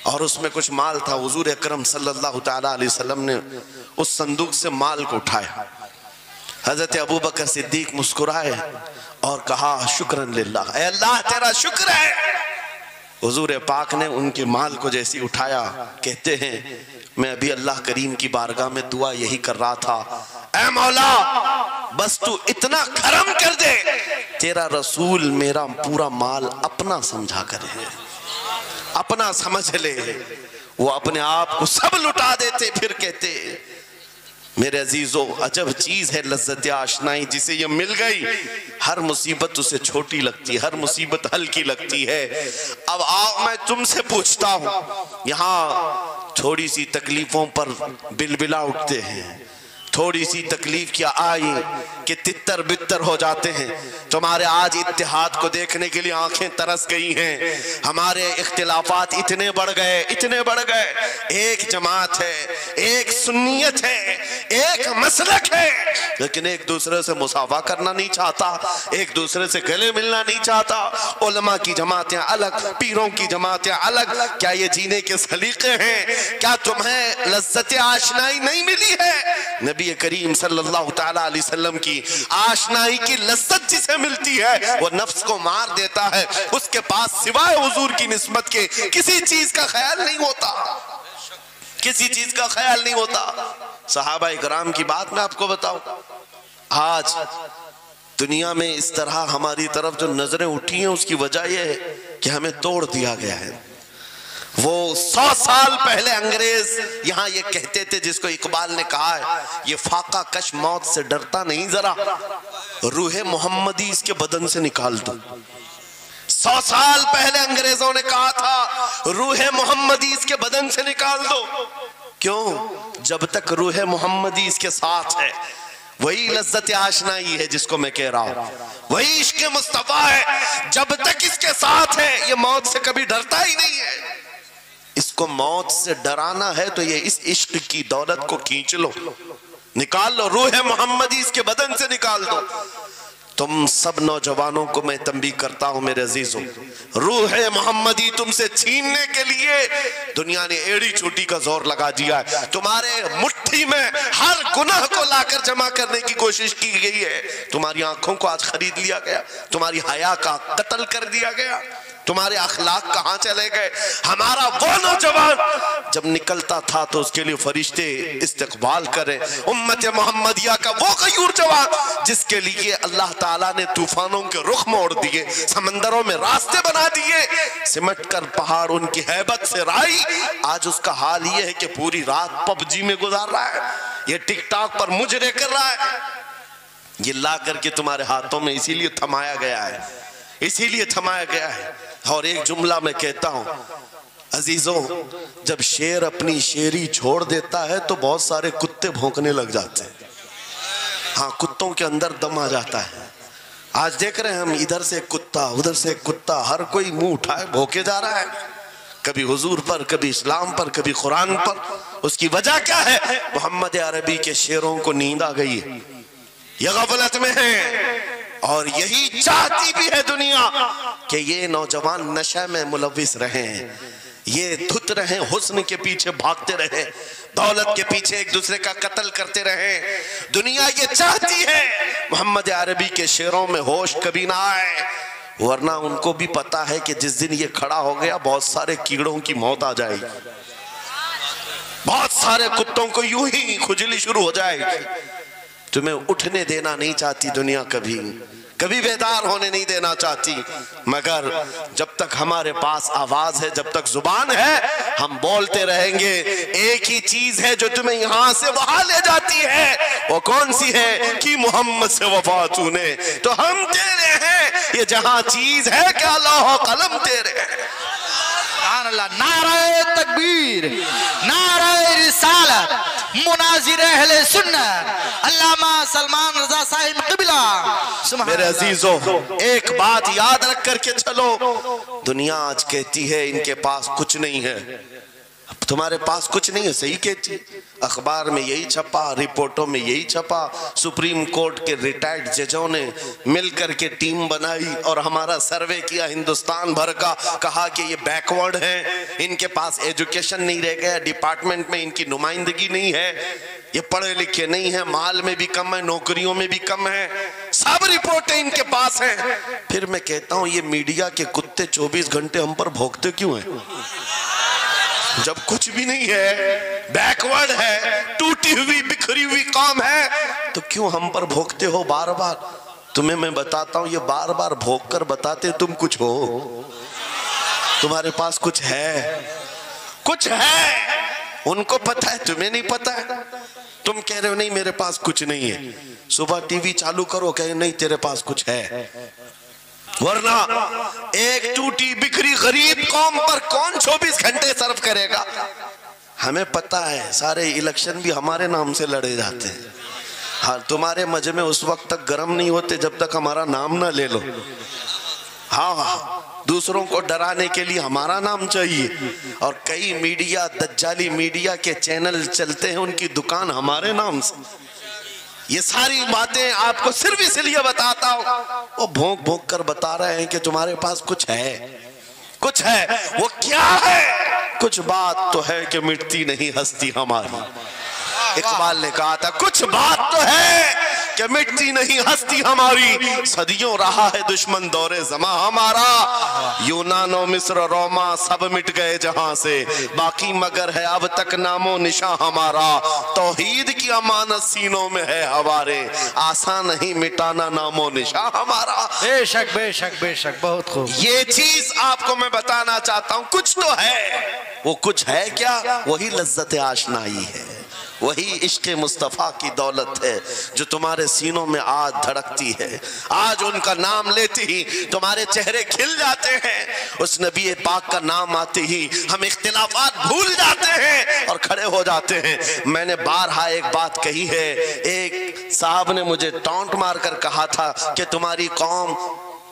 اور اس میں کچھ مال تھا. حضور اکرم صلی اللہ تعالیٰ علیہ وسلم نے اس صندوق سے مال کو اٹھایا. حضرت ابوبکر صدیق مسکرائے اور کہا شکرن للہ, اے اللہ تیرا شکر ہے. حضور پاک نے ان کے مال کو جیسی اٹھایا, کہتے ہیں میں ابھی اللہ کریم کی بارگاہ میں دعا یہی کر رہا تھا, اے مولا بس تو اتنا کرم کر دے، تیرا رسول میرا پورا مال اپنا سمجھا کرے، اپنا سمجھ لے۔ وہ اپنے آپ کو سب لٹا دیتے، پھر کہتے میرے عزیزو عجب چیز ہے لذت آشنائی، جسے یہ مل گئی ہر مصیبت اسے چھوٹی لگتی ہے، ہر مصیبت ہلکی لگتی ہے۔ اب آؤ میں تم سے پوچھتا ہوں، یہاں تھوڑی سی تکلیفوں پر بلبلا اٹھتے ہیں، تھوڑی سی تکلیف کیا آئی کہ تتر بتر ہو جاتے ہیں۔ تمہارے آج اتحاد کو دیکھنے کے لیے آنکھیں ترس گئی ہیں، ہمارے اختلافات اتنے بڑھ گئے، اتنے بڑھ گئے۔ ایک جماعت ہے، ایک سنیت ہے، ایک مسلک ہے، لیکن ایک دوسرے سے مصافحہ کرنا نہیں چاہتا، ایک دوسرے سے گلے ملنا نہیں چاہتا۔ علماء کی جماعتیں الگ، پیروں کی جماعتیں الگ۔ کیا یہ جینے کے سلیقے ہیں؟ کیا تمہیں لذت آشنائی نہیں ملی ہے؟ نبی کریم صلی اللہ تعالیٰ علیہ وسلم کی آشنائی کی لذت جسے ملتی ہے وہ نفس کو مار دیتا ہے، اس کے پاس سوائے حضور کی نسبت کے کسی چیز کا خیال نہیں ہوتا، کسی چیز کا خیال نہیں ہوتا۔ صحابہ اکرام کی بات میں آپ کو بتاؤں، آج دنیا میں اس طرح ہماری طرف جو نظریں اٹھی ہیں اس کی وجہ یہ ہے کہ ہمیں توڑ دیا گیا ہے۔ وہ 100 سال پہلے انگریز یہاں یہ کہتے تھے، جس کو اقبال نے کہا ہے یہ فاقہ کش موت سے ڈرتا نہیں، ذرا روح محمدی اس کے بدن سے نکال دو۔ 100 سال پہلے انگریزوں نے کہا تھا روح محمدی اس کے بدن سے نکال دو۔ کیوں؟ جب تک روح محمدی اس کے ساتھ ہے، وہی لذت آشنائی ہے جس کو میں کہہ رہا ہوں، وہی عشق مصطفیٰ ہے۔ جب تک اس کے ساتھ ہے یہ موت سے کبھی ڈرتا ہی نہیں ہے۔ اس کو موت سے ڈرانا ہے تو یہ اس عشق کی دولت کو کھینچ لو، نکال لو، روح محمدی اس کے بدن سے نکال دو۔ تم سب نوجوانوں کو میں تنبیہ کرتا ہوں میرے عزیزوں، روح محمدی تم سے چھیننے کے لیے دنیا نے ایڑی چوٹی کا زور لگا دیا ہے۔ تمہارے مٹھی میں ہر گناہ کو لا کر جمع کرنے کی کوشش کی گئی ہے۔ تمہاری آنکھوں کو آج خرید لیا گیا، تمہاری حیا کا قتل کر دیا گیا، تمہارے اخلاق کہاں چلے گئے؟ ہمارا وہ نوجوان جب نکلتا تھا تو اس کے لیے فرشتے استقبال کریں، امت محمدیہ کا وہ غیور جوان جس کے لیے اللہ تعالیٰ نے طوفانوں کے رخ موڑ دیے، سمندروں میں راستے بنا دیے، سمٹ کر پہاڑ ان کی ہیبت سے رائی۔ آج اس کا حال یہ ہے کہ پوری رات پب جی میں گزار رہا ہے، یہ ٹک ٹاک پر مجرے کر رہا ہے۔ یہ لا کر کے تمہارے ہاتھوں میں اسی لیے تھمایا گیا ہے، اسی لیے تھمایا گیا ہے۔ اور ایک جملہ میں کہتا ہوں عزیزوں، جب شیر اپنی شیری چھوڑ دیتا ہے تو بہت سارے کتے بھونکنے لگ جاتے ہیں۔ ہاں، کتوں کے اندر دم آ جاتا ہے۔ آج دیکھ رہے ہیں ہم، ادھر سے کتا ادھر سے کتا، ہر کوئی منہ اٹھائے بھونکے جا رہا ہے، کبھی حضور پر، کبھی اسلام پر، کبھی قرآن پر۔ اس کی وجہ کیا ہے؟ محمد عربی کے شیروں کو نیند آ گئی ہے، یہ غفلت میں ہے، اور یہی چاہتی بھی ہے دنیا کہ یہ نوجوان نشہ میں ملوث رہیں، یہ دھت رہیں، حسن کے پیچھے بھاگتے رہیں، دولت کے پیچھے ایک دوسرے کا قتل کرتے رہیں۔ دنیا یہ چاہتی ہے محمد عربی کے شعروں میں ہوش کبھی نہ آئے، ورنہ ان کو بھی پتا ہے کہ جس دن یہ کھڑا ہو گیا بہت سارے کیڑوں کی موت آ جائے گی، بہت سارے کتوں کو یوں ہی کھجلی شروع ہو جائے گی۔ تمہیں اٹھنے دینا نہیں چاہتی دنیا، کبھی بیدار ہونے نہیں دینا چاہتی، مگر جب تک ہمارے پاس آواز ہے، جب تک زبان ہے، ہم بولتے رہیں گے۔ ایک ہی چیز ہے جو تمہیں یہاں سے وہاں لے جاتی ہے، وہ کون سی ہے؟ کہ محمد سے وفا تو نے، تو ہم تیرے ہیں، یہ جہاں چیز ہے کیا لوح و قلم تیرے ہیں۔ سبحان اللہ، نعرہ تکبیر، نعرہ رسالت، مناظر اہل سنت، علامہ سلمان رضا صاحب قبلہ۔ میرے عزیزوں، ایک بات یاد رکھ کر کے چلو، دنیا آج کہتی ہے ان کے پاس کچھ نہیں ہے، تمہارے پاس کچھ نہیں ہے، صحیح کہتی، اخبار میں یہی چھپا، رپورٹوں میں یہی چھپا، سپریم کورٹ کے ریٹائرڈ ججوں نے مل کر کے ٹیم بنائی اور ہمارا سروے کیا ہندوستان بھر کا، کہا کہ یہ بیکورڈ ہیں، ان کے پاس ایجوکیشن نہیں رہ گیا، ڈپارٹمنٹ میں ان کی نمائندگی نہیں ہے، یہ پڑھے لکھے نہیں ہیں، مال میں بھی کم ہے، نوکریوں میں بھی کم ہے، سب رپورٹیں ان کے پاس ہیں۔ پھر میں کہتا ہوں یہ میڈیا کے کتے 24 گھنٹے ہم پر بھونکتے کیوں ہیں؟ جب کچھ بھی نہیں ہے، بیکورڈ ہے، ٹوٹی ہوئی بکھری ہوئی قوم ہے، تو کیوں ہم پر بھوکتے ہو بار بار؟ تمہیں میں بتاتا ہوں یہ بار بار بھوک کر بتاتے تم کچھ ہو، تمہارے پاس کچھ ہے، کچھ ہے، ان کو پتا ہے تمہیں نہیں پتا ہے۔ تم کہہ رہے ہو نہیں میرے پاس کچھ نہیں ہے، صبح ٹی وی چالو کرو کہے نہیں تیرے پاس کچھ ہے، ورنہ ایک ٹوٹی بکھری غریب قوم پر کون 24 گھنٹے صرف کرے گا؟ ہمیں پتا ہے سارے الیکشن بھی ہمارے نام سے لڑے جاتے ہیں، ہاں تمہارے مجمع اس وقت تک گرم نہیں ہوتے جب تک ہمارا نام نہ لے لو، ہاں دوسروں کو ڈرانے کے لیے ہمارا نام چاہیے، اور کئی میڈیا دجالی میڈیا کے چینل چلتے ہیں ان کی دکان ہمارے نام سے۔ یہ ساری باتیں آپ کو صرف اس لیے بتاتا ہوں، وہ بھونک بھونک کر بتا رہے ہیں کہ تمہارے پاس کچھ ہے، کچھ ہے، وہ کیا ہے؟ کچھ بات تو ہے کہ مٹتی نہیں ہستی ہماری۔ اقبال نے کہا تھا کچھ بات تو ہے کہ مٹتی نہیں ہستی ہماری، صدیوں رہا ہے دشمن دور زماں ہمارا، یونان و مصر روما سب مٹ گئے جہاں سے، باقی مگر ہے اب تک نام و نشاں ہمارا، توحید کی امانت سینوں میں ہے ہمارے، آسان نہیں مٹانا نام و نشاں ہمارا۔ بے شک بے شک بے شک، بہت خوب۔ یہ چیز آپ کو میں بتانا چاہتا ہوں، کچھ تو ہے، وہ کچھ ہے کیا؟ وہی لذت آشنائی ہے، وہی عشق مصطفیٰ کی دولت ہے جو تمہارے سینوں میں آج دھڑکتی ہے، آج ان کا نام لیتے ہی تمہارے چہرے کھل جاتے ہیں، اس نبی پاک کا نام آتے ہی ہم اختلافات بھول جاتے ہیں اور کھڑے ہو جاتے ہیں۔ میں نے بارہا ایک بات کہی ہے، ایک صاحب نے مجھے ٹونٹ مار کر کہا تھا کہ تمہاری قوم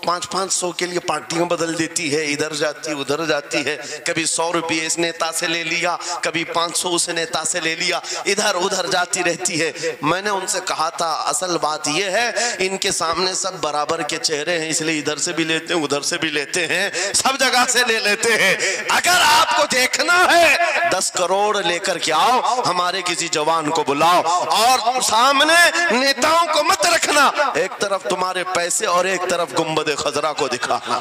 500 کے لیے پارٹیاں بدل دیتی ہے، ادھر جاتی ادھر جاتی ہے، کبھی 100 روپے اس نیتا سے لے لیا، کبھی 500 اس نیتا سے لے لیا، ادھر ادھر جاتی رہتی ہے۔ میں نے ان سے کہا تھا اصل بات یہ ہے ان کے سامنے سب برابر کے چہرے ہیں، اس لیے ادھر سے بھی لیتے ہیں ادھر سے بھی لیتے ہیں، سب جگہ سے لے لیتے ہیں۔ اگر آپ کو دیکھنا ہے 10 کروڑ لے کر کے آؤ، ہمارے کسی جوان کو بلاؤ، اور سامنے نیتاؤں کو مت رکھنا، ایک طرف تمہارے پیسے اور ایک طرف گنبد خضرا کو دکھانا،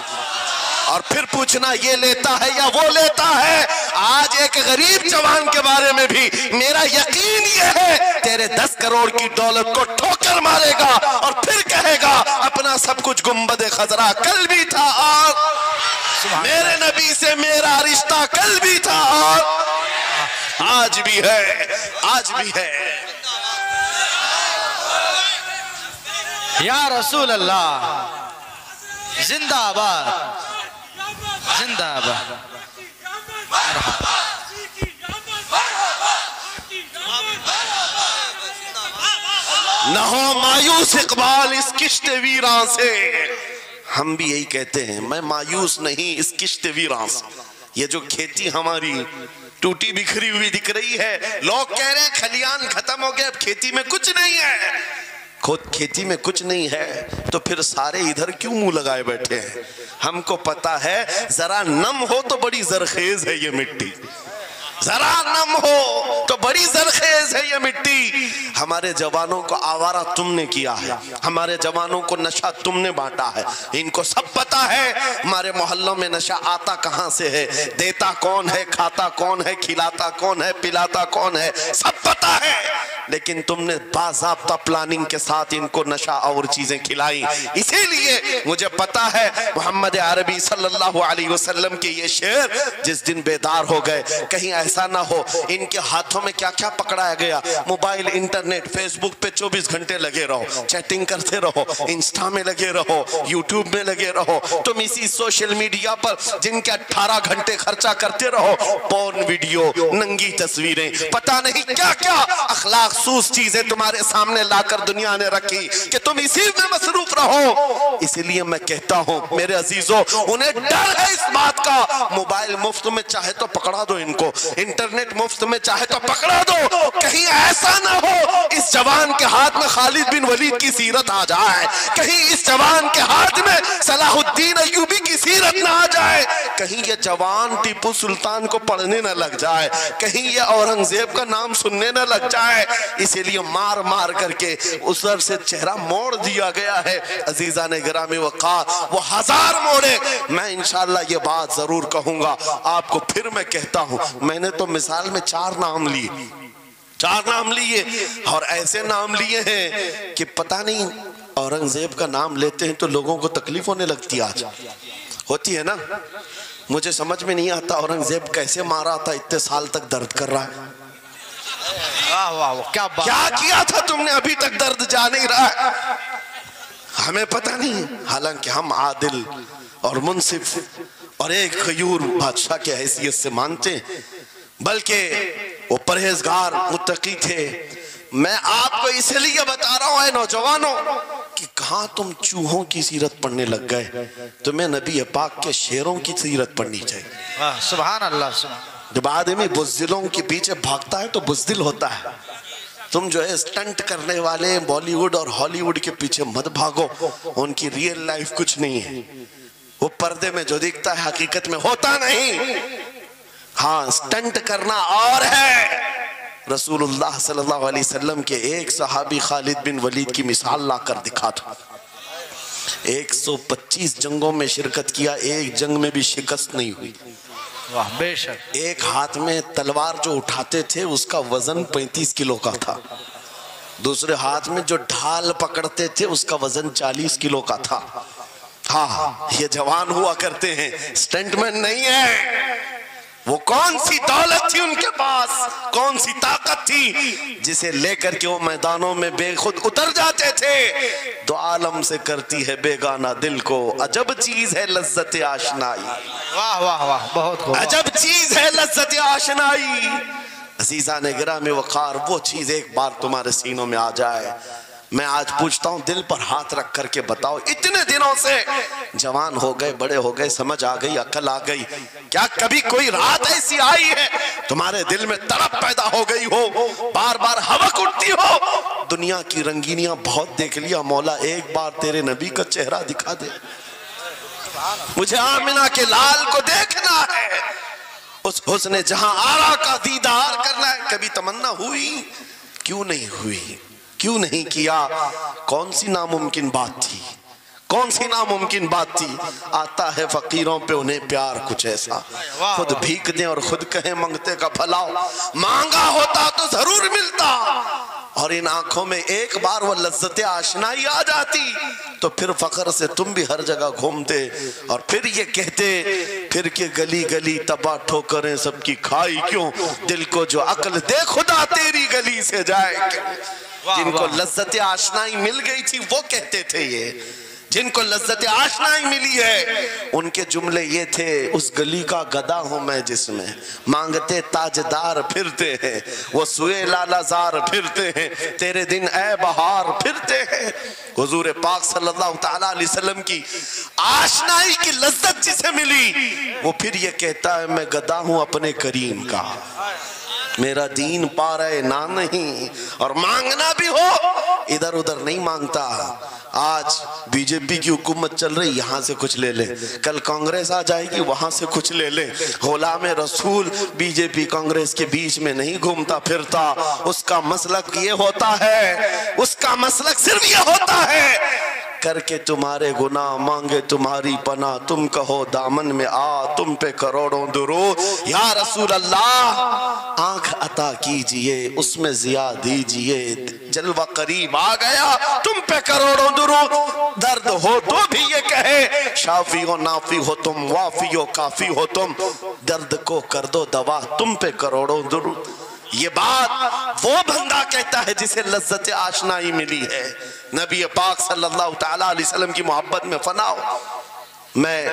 اور پھر پوچھنا یہ لیتا ہے یا وہ لیتا ہے۔ آج ایک غریب جوان کے بارے میں بھی میرا یقین یہ ہے تیرے 10 کروڑ کی دولت کو ٹھوکر مارے گا اور پھر کہے گا اپنا سب کچھ گنبد خضرا کل بھی تھا اور میرے نبی سے میرا رشتہ کل بھی تھا اور آج بھی ہے، آج بھی ہے۔ یا رسول اللہ زندہ آباد، زندہ آباد۔ نہ ہو مایوس اقبال اس کشت ویران سے، ہم بھی یہی کہتے ہیں میں مایوس نہیں اس کشت ویران سے۔ یہ جو کھیتی ہماری ٹوٹی بکھری ہوئی دکھ رہی ہے، لوگ کہہ رہے ہیں کھلیان ختم ہو گئے اب کھیتی میں کچھ نہیں ہے، خود کھیتی میں کچھ نہیں ہے تو پھر سارے ادھر کیوں منہ لگائے بیٹھے ہیں؟ ہم کو پتا ہے ذرا نم ہو تو بڑی زرخیز ہے یہ مٹی، ذرا نم ہو تو بڑی زرخیز ہے یہ مٹی۔ ہمارے جوانوں کو آوارہ تم نے کیا ہے، ہمارے جوانوں کو نشہ تم نے بانٹا ہے، ان کو سب پتا ہے ہمارے محلوں میں نشہ آتا کہاں سے ہے، دیتا کون ہے، کھاتا کون ہے، کھلاتا کون ہے، پلاتا کون ہے، سب پتا ہے، لیکن تم نے باضابطہ پلاننگ کے ساتھ ان کو نشہ اور چیزیں کھلائی۔ اسی لیے مجھے پتا ہے محمد عربی صلی اللہ علیہ وسلم کی یہ شعر جس دن بیدار ہو گئے کہیں ایسا نہ ہو ان کے ہاتھوں میں کیا کیا پکڑایا گیا، موبائل، انٹرنیٹ، فیس بک پہ 24 گھنٹے لگے رہو، چیٹنگ کرتے رہو، انسٹا میں لگے رہو، یوٹیوب میں لگے رہو، تم اسی سوشل میڈیا پر جن کے 18 گھنٹے خرچہ کرتے رہو، پورن ویڈیو، ننگی تصویریں، پتہ نہیں کیا کیا اخلاق سوز چیزیں تمہارے سامنے لا کر دنیا نے رکھی کہ تم اسی میں مصروف رہو۔ اسی لیے میں کہتا ہوں میرے عزیزوں انہیں ڈر ہے اس بات کا، موبائل مفت میں چاہے تو پکڑا دو ان کو، انٹرنیٹ مفت میں چاہے تو پکڑا دو، کہیں ایسا نہ ہو اس جوان کے ہاتھ میں خالد بن ولید کی سیرت آ جائے، کہیں اس جوان کے ہاتھ میں صلاح الدین ایوبی کی سیرت نہ آ جائے، کہیں یہ جوان ٹیپو سلطان کو پڑھنے نہ لگ جائے، کہیں یہ اورنگزیب کا نام سننے نہ لگ جائے، اسی لیے مار مار کر کے اس طرف سے چہرہ موڑ دیا گیا ہے۔ عزیزان گرامی وقار وہ 1000 موڑے، میں انشاءاللہ یہ بات ضرور کہوں گا آپ کو، پھر میں کہتا ہوں میں نے تو مثال میں 4 نام لی، 4 نام لیے اور ایسے نام لیے ہیں کہ پتہ نہیں اورنگزیب کا نام لیتے ہیں تو لوگوں کو تکلیف ہونے لگتی آج ہوتی ہے نا. مجھے سمجھ میں نہیں آتا اورنگزیب کیسے مارا تھا, اتنے سال تک درد کر رہا ہے. کیا کیا تھا تم نے, ابھی تک درد جا نہیں رہا ہے. ہمیں پتہ نہیں, حالانکہ ہم عادل اور منصف اور ایک غیور بادشاہ کے حیثیت سے مانتے ہیں, بلکہ وہ پرہیزگار متقی تھے. میں آپ کو اس لیے بتا رہا ہوں اے نوجوانوں کہ کہاں تم چوہوں کی سیرت پڑھنے لگ گئے, تمہیں نبی پاک کے شیروں کی سیرت پڑھنی چاہیے. سبحان اللہ. جب آدمی بزدلوں کے پیچھے بھاگتا ہے تو بزدل ہوتا ہے. تم جو ہے سٹنٹ کرنے والے بالی ووڈ اور ہالی ووڈ کے پیچھے مت بھاگو, ان کی ریئل لائف کچھ نہیں ہے. وہ پردے میں جو دکھتا ہے حقیقت میں ہوتا نہیں. ہاں سٹنٹ کرنا اور ہے. رسول اللہ صلی اللہ علیہ وسلم کے ایک صحابی خالد بن ولید کی مثال لا کر دکھا تھا. 125 جنگوں میں شرکت کیا, ایک جنگ میں بھی شکست نہیں ہوئی. بے شک. ایک ہاتھ میں تلوار جو اٹھاتے تھے اس کا وزن 35 کلو کا تھا, دوسرے ہاتھ میں جو ڈھال پکڑتے تھے اس کا وزن 40 کلو کا تھا. ہاں یہ جوان ہوا کرتے ہیں, سٹنٹ مین نہیں ہے. وہ کون سی دولت تھی ان کے پاس, کون سی طاقت تھی جسے لے کر کے وہ میدانوں میں بے خود اتر جاتے تھے. دو عالم سے کرتی ہے بیگانہ دل کو, عجب چیز ہے لذت آشنائی. واہ واہ واہ, بہت خوب. عجب چیز ہے لذت آشنائی. عزیزان گرامی وقار, وہ چیز ایک بار تمہارے سینوں میں آ جائے. میں آج پوچھتا ہوں, دل پر ہاتھ رکھ کر کے بتاؤ, اتنے دنوں سے جوان ہو گئے, بڑے ہو گئے, سمجھ آ گئی, عقل آ گئی, کیا کبھی کوئی رات ایسی آئی ہے تمہارے دل میں تڑپ پیدا ہو گئی ہو, بار بار حوق اٹھتی ہو؟ دنیا کی رنگینیاں بہت دیکھ لیا, مولا ایک بار تیرے نبی کا چہرہ دکھا دے, مجھے آمنہ کے لال کو دیکھنا ہے, اس حسن جہاں آرا کا دیدار کرنا ہے. کبھی تمنا ہوئی؟ کیوں نہیں ہوئی, کیوں نہیں کیا؟ کون سی ناممکن بات تھی, کون سی ناممکن بات تھی؟ آتا ہے فقیروں پہ انہیں پیار کچھ ایسا, خود بھیک دیں اور خود کہیں منگتے کا بھلاؤ, مانگا ہوتا تو ضرور ملتا. اور ان آنکھوں میں ایک بار وہ لذت آشنائی آ جاتی تو پھر فخر سے تم بھی ہر جگہ گھومتے اور پھر یہ کہتے پھر کہ گلی گلی تباہ ٹھوکریں سب کی کھائی کیوں, دل کو جو عقل دے خدا تیری گلی سے جائے کیوں. جن کو لذت آشنائی مل گئی تھی وہ کہتے تھے, یہ جن کو لذت آشنائی ملی ہے ان کے جملے یہ تھے, اس گلی کا گدا ہوں میں جس میں مانگتے تاجدار پھرتے ہیں, وہ سوئے لالا زار پھرتے ہیں, تیرے دن اے بہار پھرتے ہیں. حضور پاک صلی اللہ تعالیٰ علیہ وسلم کی آشنائی کی لذت جسے ملی وہ پھر یہ کہتا ہے میں گدا ہوں اپنے کریم کا, میرا دین پا رہے نہ نہیں, اور مانگنا بھی ہو ادھر ادھر نہیں مانگتا. آج بی جے پی کی حکومت چل رہی, یہاں سے کچھ لے لیں, کل کانگریس آ جائے گی وہاں سے کچھ لے لیں. غلام رسول بی جے پی کانگریس کے بیچ میں نہیں گھومتا پھرتا, اس کا مسلک یہ ہوتا ہے, اس کا مسلک صرف یہ ہوتا ہے کر کے تمہارے گناہ مانگے تمہاری پناہ, تم کہو دامن میں آ تم پہ کروڑوں درود. یا رسول اللہ آنکھ عطا کیجئے اس میں ضیاء دیجئے, جلوہ قریب آ گیا تم پہ کروڑوں درود. درد ہو تو بھی یہ کہے شافی و نافی ہو تم, وافی و کافی ہو تم, درد کو کر دو دوا تم پہ کروڑوں درود. یہ بات وہ بندہ کہتا ہے جسے لذت آشنائی ملی ہے, نبی پاک صلی اللہ تعالیٰ علیہ وسلم کی محبت میں فنا ہو. میں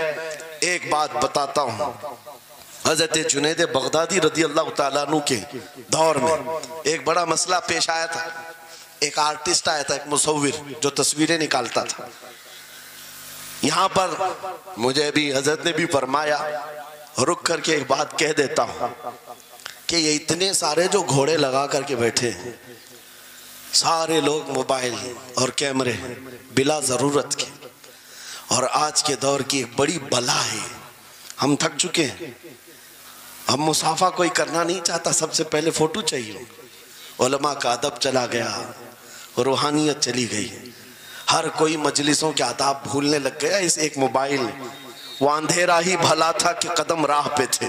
ایک بات بتاتا ہوں, حضرت جنید بغدادی رضی اللہ تعالیٰ عنہ کے دور میں ایک بڑا مسئلہ پیش آیا تھا. ایک آرٹسٹ آیا تھا, ایک مصور جو تصویریں نکالتا تھا. یہاں پر مجھے بھی حضرت نے بھی فرمایا, رک کر کے ایک بات کہہ دیتا ہوں کہ یہ اتنے سارے جو گھوڑے لگا کر کے بیٹھے ہیں, سارے لوگ موبائل اور کیمرے بلا ضرورت کے, اور آج کے دور کی ایک بڑی بلا ہے. ہم تھک چکے ہیں, ہم مسافہ کوئی کرنا نہیں چاہتا, سب سے پہلے فوٹو چاہیے. علماء کا ادب چلا گیا, روحانیت چلی گئی, ہر کوئی مجلسوں کے آداب بھولنے لگ گیا. اس ایک موبائل, وہ اندھیرا ہی بھلا تھا کہ قدم راہ پہ تھے,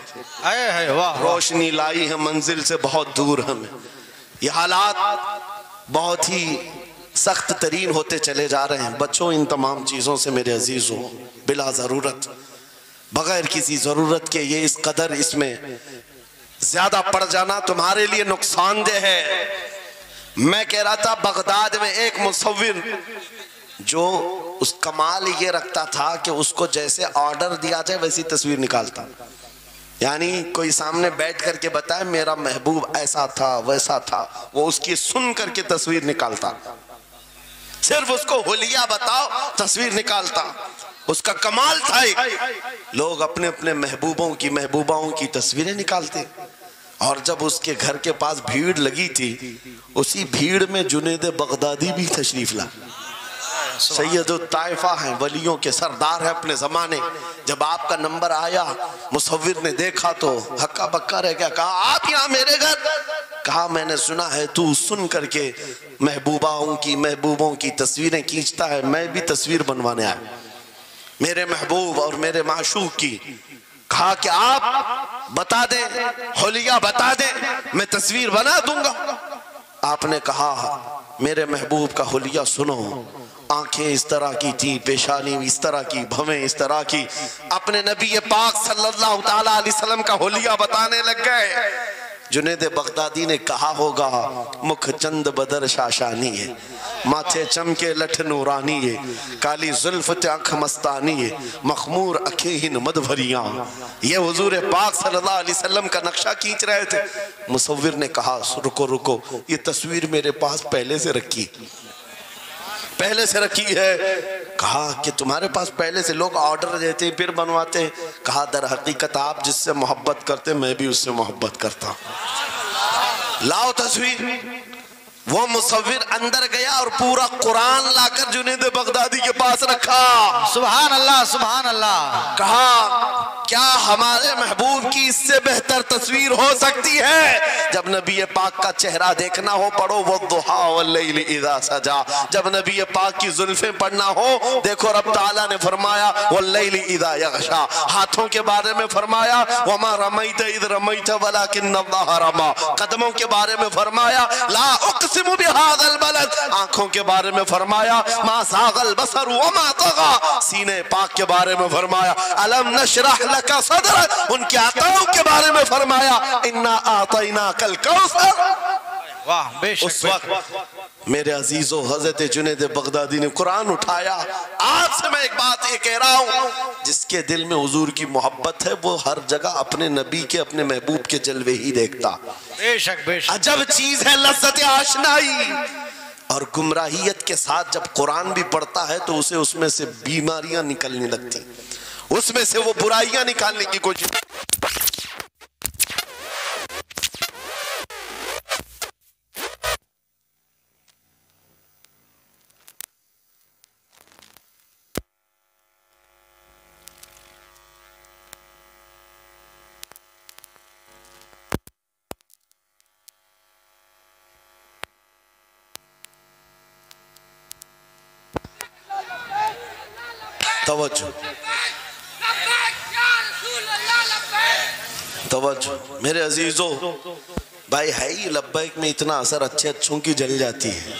روشنی لائی ہے منزل سے بہت دور ہمیں. یہ حالات بہت ہی سخت ترین ہوتے چلے جا رہے ہیں. بچوں ان تمام چیزوں سے میرے عزیزوں بلا ضرورت بغیر کسی ضرورت کے یہ اس قدر اس میں زیادہ پڑ جانا تمہارے لیے نقصان دہ ہے. میں کہہ رہا تھا بغداد میں ایک مصور جو اس کمال یہ رکھتا تھا کہ اس کو جیسے آرڈر دیا جائے ویسی تصویر نکالتا. یعنی کوئی سامنے بیٹھ کر کے بتائے میرا محبوب ایسا تھا ویسا تھا, وہ اس کی سن کر کے تصویر نکالتا. صرف اس کو حلیہ بتاؤ تصویر نکالتا. اس کا کمال تھا. لوگ اپنے اپنے محبوبوں کی محبوباؤں کی تصویریں نکالتے, اور جب اس کے گھر کے پاس بھیڑ لگی تھی اسی بھیڑ میں جنید بغدادی بھی تشریف لا. سید الطائفہ ہیں, ولیوں کے سردار ہیں اپنے زمانے. جب آپ کا نمبر آیا مصور نے دیکھا تو ہکا بکا رہ گیا. کہا آپ یہاں میرے گھر؟ کہا میں نے سنا ہے تو سن کر کے محبوبوں کی تصویریں کھینچتا ہے, میں بھی تصویر بنوانے آیا میرے محبوب اور میرے معشوق کی. کہا کہ آپ بتا دیں, حلیہ بتا دیں, میں تصویر بنا دوں گا. آپ نے کہا میرے محبوب کا حلیہ سنو. آنکھیں اس طرح کی تھی, پیشانی اس طرح کی, بھویں اس طرح کی. اپنے نبی پاک صلی اللہ تعالیٰ علیہ وسلم کا حلیہ بتانے لگ گئے. جنید بغدادی نے کہا ہوگا مکھ چند بدر شاشانی ہے, ماتھے چمکے لٹھ نورانی ہے, کالی زلفت آنکھ مستانی ہے, مخمور اکھیں مد بھریاں. یہ حضور پاک صلی اللہ علیہ وسلم کا نقشہ کھینچ رہے تھے. مصور نے کہا رکو رکو, یہ تصویر میرے پاس پہلے سے رکھی ہے. کہا کہ تمہارے پاس پہلے سے لوگ آرڈر دیتے پھر بنواتے. کہا در حقیقت آپ جس سے محبت کرتے میں بھی اس سے محبت کرتا ہوں, لاؤ تصویر. وہ مصور اندر گیا اور پورا قرآن لا کر جنید بغدادی کے پاس رکھا. سبحان اللہ سبحان اللہ. کہا کیا ہمارے محبوب کی اس سے بہتر تصویر ہو سکتی ہے؟ جب نبی پاک کا چہرہ دیکھنا ہو پڑھو والضحا واللیل اذا سجا. جب نبی پاک کی زلفیں پڑھنا ہو دیکھو رب تعالیٰ نے فرمایا واللیل اذا یغشا. ہاتھوں کے بارے میں فرمایا وما رمیت اذ رمیت ولکن اللہ رما. قدموں کے بارے میں فرمایا لا اقسم بهذا البلد. آنکھوں کے بارے میں فرمایا ما زاغ البصر وما طغى. سینے پاک کے بارے میں فرمایا الم نشرح لك صدرك. ان کے عطاؤں کے بارے میں فرمایا انا اعطیناک الکوثر. واہ بے شک. اس وقت میرے عزیزو حضرت جنید بغدادی نے قرآن اٹھایا. آج سے میں ایک بات یہ کہہ رہا ہوں, جس کے دل میں حضور کی محبت ہے وہ ہر جگہ اپنے نبی کے اپنے محبوب کے جلوے ہی دیکھتا. بے شک بے شک. عجب چیز ہے لذت آشنائی. اور گمراہیت کے ساتھ جب قرآن بھی پڑھتا ہے تو اسے اس میں سے بیماریاں نکلنے لگتی, اس میں سے وہ برائیاں نکالنے کی کوشش. توجہ میرے عزیزو, بھائی ہے ہی لبیک میں اتنا اثر اچھے اچھوں کی جل جاتی ہے.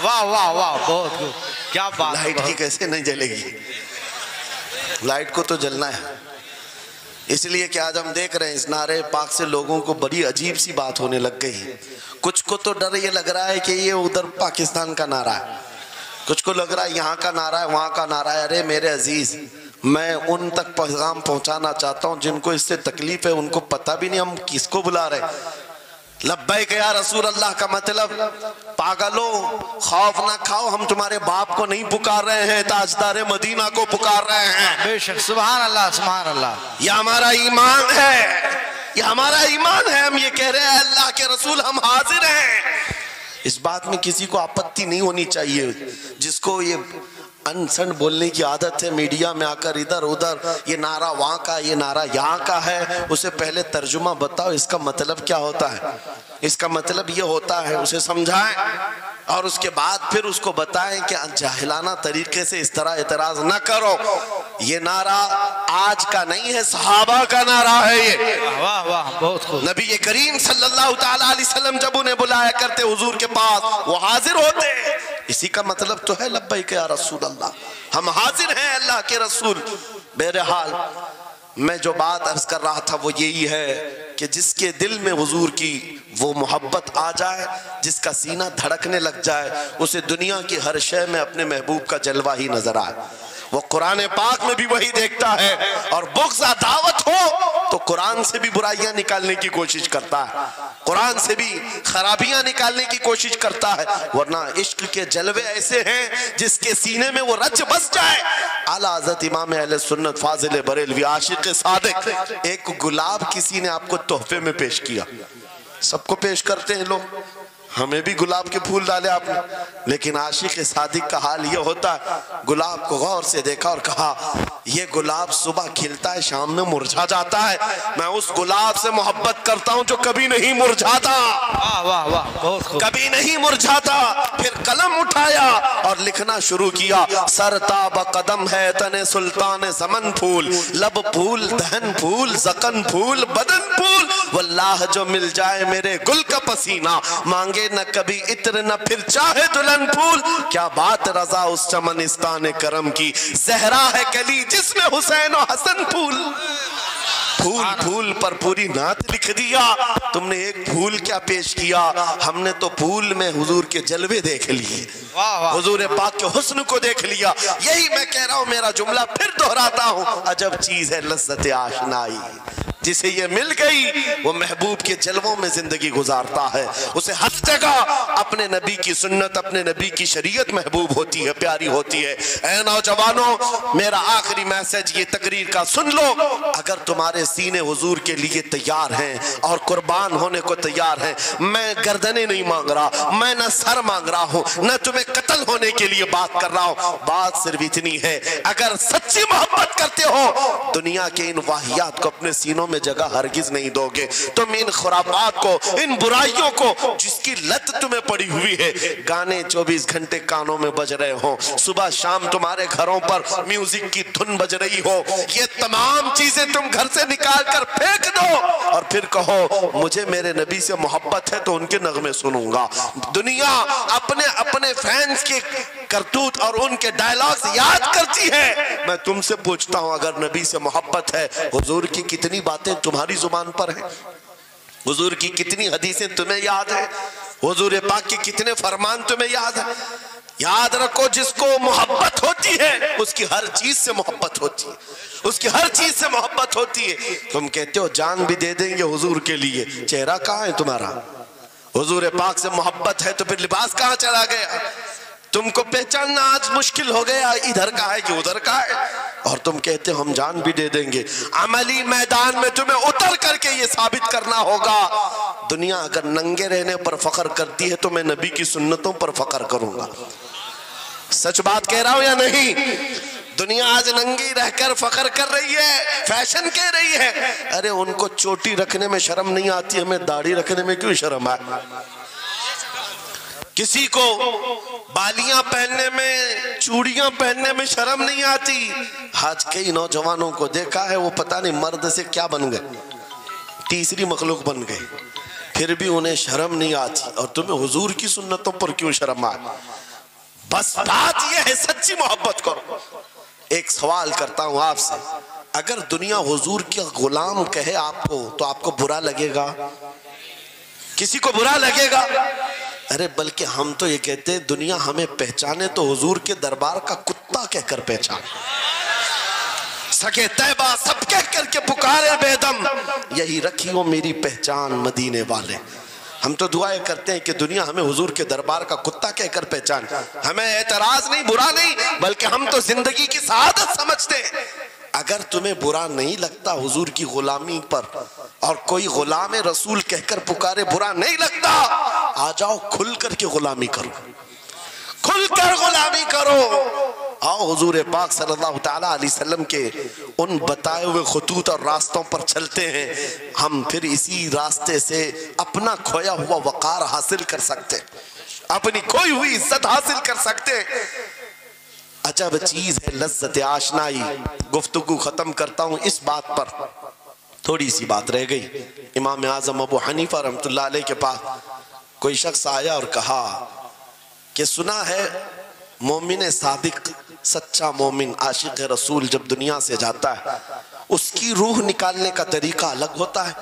واہ واہ واہ بہت کیا بات. لائٹ کی کیسے نہیں جلے گی؟ لائٹ کو تو جلنا ہے. اس لیے کہ آج ہم دیکھ رہے ہیں اس نعرے پاک سے لوگوں کو بڑی عجیب سی بات ہونے لگ گئی. کچھ کو تو ڈر یہ لگ رہا ہے کہ یہ ادھر پاکستان کا نعرہ ہے, کچھ کو لگ رہا ہے یہاں کا نعرہ ہے وہاں کا نعرہ ہے. ارے میرے عزیز, میں ان تک پیغام پہنچانا چاہتا ہوں جن کو اس سے تکلیف ہے, ان کو پتہ بھی نہیں ہم کس کو بلا رہے ہیں. لبیک یا رسول اللہ کا مطلب پاگلو خوف نہ کھاؤ, ہم تمہارے باپ کو نہیں پکار رہے ہیں, تاجدار مدینہ کو پکار رہے ہیں. بے شک سبحان اللہ سبحان اللہ. یہ ہمارا ایمان ہے, یہ ہمارا ایمان ہے. ہم یہ کہہ رہے ہیں اللہ کے رسول ہم حاضر ہیں. اس بات میں کسی کو آپتی نہیں ہونی چاہیے. جس کو یہ انسن بولنے کی عادت ہے میڈیا میں آ کر ادھر ادھر یہ نعرہ وہاں کا یہ نعرہ یہاں کا ہے, اسے پہلے ترجمہ بتاؤ اس کا مطلب کیا ہوتا ہے. اس کا مطلب یہ ہوتا ہے, اسے سمجھائیں اور اس کے بعد پھر اس کو بتائیں کہ جاہلانہ طریقے سے اس طرح اعتراض نہ کرو. یہ نعرہ آج کا نہیں ہے، صحابہ کا نعرہ ہے یہ۔ واہ واہ بہت خوب۔ نبی کریم صلی اللہ تعالیٰ علیہ وسلم جب انہیں بلایا کرتے حضور کے پاس وہ حاضر ہوتے، اسی کا مطلب تو ہے لبیک یا رسول اللہ، ہم حاضر ہیں اللہ کے رسول۔ بہرحال میں جو بات عرض کر رہا تھا وہ یہی ہے کہ جس کے دل میں حضور کی وہ محبت آ جائے، جس کا سینہ دھڑکنے لگ جائے، اسے دنیا کی ہر شے میں اپنے محبوب کا جلوہ ہی نظر آئے۔ وہ قرآن پاک میں بھی وہی دیکھتا ہے، اور بغض دعوت ہو تو قرآن سے بھی برائیاں نکالنے کی کوشش کرتا ہے، قرآن سے بھی خرابیاں نکالنے کی کوشش کرتا ہے، ورنہ عشق کے جلوے ایسے ہیں جس کے سینے میں وہ رچ بس جائے۔ اعلیٰ حضرت امام اہل سنت فاضل بریلوی عاشق صادق، ایک گلاب کسی نے آپ کو تحفے میں پیش کیا، سب کو پیش کرتے ہیں لوگ، ہمیں بھی گلاب کے پھول ڈالے آپ نے، لیکن عاشق صادق کا حال یہ ہوتا ہے، گلاب کو غور سے دیکھا اور کہا یہ گلاب صبح کھلتا ہے شام میں مرجھا جاتا ہے، میں اس گلاب سے محبت کرتا ہوں جو کبھی نہیں مرجھاتا، واہ واہ واہ بہت خوب۔ کبھی نہیں مرجھاتا۔ پھر قلم اٹھایا اور لکھنا شروع کیا، سر تاب قدم ہے تن سلطان زمن پھول، لب پھول دہن پھول زقن پھول بدن پھول، واللہ جو مل جائے میرے گل کا پسینہ، مانگے نہ کبھی عطر نہ پھر چاہے دلہن پھول، کیا بات رضا اس چمنستان کرم کی، زہرا ہے کلی جس میں حسین و حسن پھول۔ پھول پھول پر پوری نعت لکھ دیا، تم نے ایک پھول کیا پیش کیا، ہم نے تو پھول میں حضور کے جلوے دیکھ لیے، حضور پاک کے حسن کو دیکھ لیا۔ یہی میں کہہ رہا ہوں، میرا جملہ پھر دہراتا ہوں، عجب چیز ہے لذت آشنائی، جسے یہ مل گئی وہ محبوب کے جلووں میں زندگی گزارتا ہے، اسے ہر جگہ اپنے نبی کی سنت اپنے نبی کی شریعت محبوب ہوتی ہے، پیاری ہوتی ہے۔ اے نوجوانوں، میرا آخری میسج یہ تقریر کا سن لو، اگر تمہارے سینے حضور کے لیے تیار ہیں اور قربان ہونے کو تیار ہیں، میں گردنیں نہیں مانگ رہا، میں نہ سر مانگ رہا ہوں، نہ تمہیں قتل ہونے کے لیے بات کر رہا ہوں، بات صرف اتنی ہے، اگر سچی محبت کرتے ہو دنیا کے ان واہیات کو اپنے سینوں میں جگہ ہرگز نہیں دو گے، تم ان خرافات کو ان برائیوں کو جس کی لت تمہیں پڑی ہوئی ہے، گانے 24 گھنٹے کانوں میں بج رہے ہوں، صبح شام تمہارے گھروں پر میوزک کی دھن بج رہی ہو، یہ تمام چیزیں تم گھر سے نکال کر پھینک دو اور پھر کہو مجھے میرے نبی سے محبت ہے تو ان کے نغمے سنوں گا۔ دنیا اپنے فینس کے کرتوت اور ان کے ڈائلاگز یاد کرتی ہے، میں تم سے پوچھتا ہوں اگر نبی سے محبت ہے، حضور کی کتنی باتیں تمہاری زبان پر ہیں، حضور کی کتنی حدیثیں تمہیں یاد ہیں، حضور پاک کے کتنے فرمان تمہیں یاد ہیں؟ یاد رکھو جس کو محبت ہوتی ہے اس کی ہر چیز سے محبت ہوتی ہے، اس کی ہر چیز سے محبت ہوتی ہے۔ تم کہتے ہو جان بھی دے دیں گے حضور کے لیے، چہرہ کہاں ہے تمہارا؟ حضور پاک سے محبت ہے تو پھر لباس کہاں چلا گیا؟ تم کو پہچاننا آج مشکل ہو گیا، ادھر کا ہے کہ ادھر کا ہے، اور تم کہتے ہم جان بھی دے دیں گے۔ عملی میدان میں تمہیں اتر کر کے یہ ثابت کرنا ہوگا، دنیا اگر ننگے رہنے پر فخر کرتی ہے تو میں نبی کی سنتوں پر فخر کروں گا۔ سچ بات کہہ رہا ہوں یا نہیں؟ دنیا آج ننگی رہ کر فخر کر رہی ہے، فیشن کہہ رہی ہے، ارے ان کو چوٹی رکھنے میں شرم نہیں آتی، ہمیں داڑھی رکھنے میں کیوں شرم ہے؟ کسی کو بالیاں پہننے میں چوڑیاں پہننے میں شرم نہیں آتی۔ آج کئی نوجوانوں کو دیکھا ہے وہ پتہ نہیں مرد سے کیا بن گئے، تیسری مخلوق بن گئے، پھر بھی انہیں شرم نہیں آتی، اور تمہیں حضور کی سنتوں پر کیوں شرم آئے؟ بس بات یہ ہے سچی محبت کرو۔ ایک سوال کرتا ہوں آپ سے، اگر دنیا حضور کا غلام کہے آپ کو تو آپ کو برا لگے گا؟ کسی کو برا لگے گا؟ ارے بلکہ ہم تو یہ کہتے ہیں دنیا ہمیں پہچانے تو حضور کے دربار کا کتا کہہ کر پہچانے، سکے طیبہ سب کہہ کر کے پکارے بے دم، یہی رکھی ہو میری پہچان مدینے والے۔ ہم تو دعائیں کرتے ہیں کہ دنیا ہمیں حضور کے دربار کا کتا کہہ کر پہچان، ہمیں اعتراض نہیں، برا نہیں، بلکہ ہم تو زندگی کی سعادت سمجھتے ہیں۔ اگر تمہیں برا نہیں لگتا حضور کی غلامی پر، اور کوئی غلام رسول کہہ کر پکارے برا نہیں لگتا، آ جاؤ کھل کر کے غلامی کرو، کھل کر غلامی کرو۔ آؤ حضور پاک صلی اللہ تعالیٰ علیہ وسلم کے ان بتائے ہوئے خطوط اور راستوں پر چلتے ہیں، ہم پھر اسی راستے سے اپنا کھویا ہوا وقار حاصل کر سکتے، اپنی کھوئی ہوئی عزت حاصل کر سکتے۔ عجب چیز ہے لذت آشنائی. گفتگو ختم کرتا ہوں اس بات پر. تھوڑی سی بات رہ گئی. امام اعظم ابو حنیفہ رحمۃ اللہ علیہ کے پاس کوئی شخص آیا اور کہا کہ سنا ہے مومن صادق، سچا مومن عاشق رسول جب دنیا سے جاتا ہے اس کی روح نکالنے کا طریقہ الگ ہوتا ہے،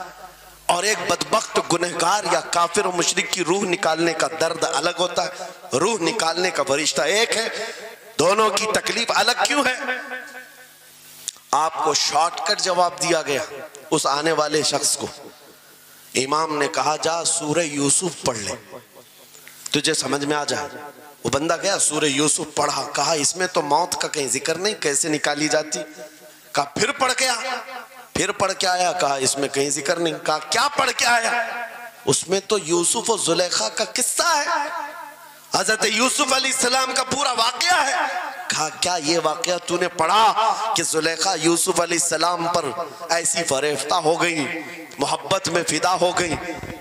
اور ایک بدبخت گنہگار یا کافر و مشرک کی روح نکالنے کا درد الگ ہوتا ہے. روح نکالنے کا فرشتہ ایک ہے، دونوں کی تکلیف الگ کیوں ہے؟ آپ کو شارٹ کٹ جواب دیا گیا اس آنے والے شخص کو. امام نے کہا جا سورہ یوسف پڑھ لے تجھے سمجھ میں آ جائے. وہ بندہ گیا سورہ یوسف پڑھا. کہا اس میں تو موت کا کہیں ذکر نہیں، کیسے نکالی جاتی؟ کہا پھر پڑھ کے آ. پھر پڑھ کے آیا. کہا اس میں کہیں ذکر نہیں. کہا کیا پڑھ کے آیا؟ اس میں تو یوسف و زلیخا کا قصہ ہے، حضرت یوسف علیہ السلام کا پورا واقعہ ہے. کہا کیا یہ واقعہ تو نے پڑھا کہ زلیخا یوسف علیہ السلام پر ایسی فریفتہ ہو گئی، محبت میں فدا ہو گئی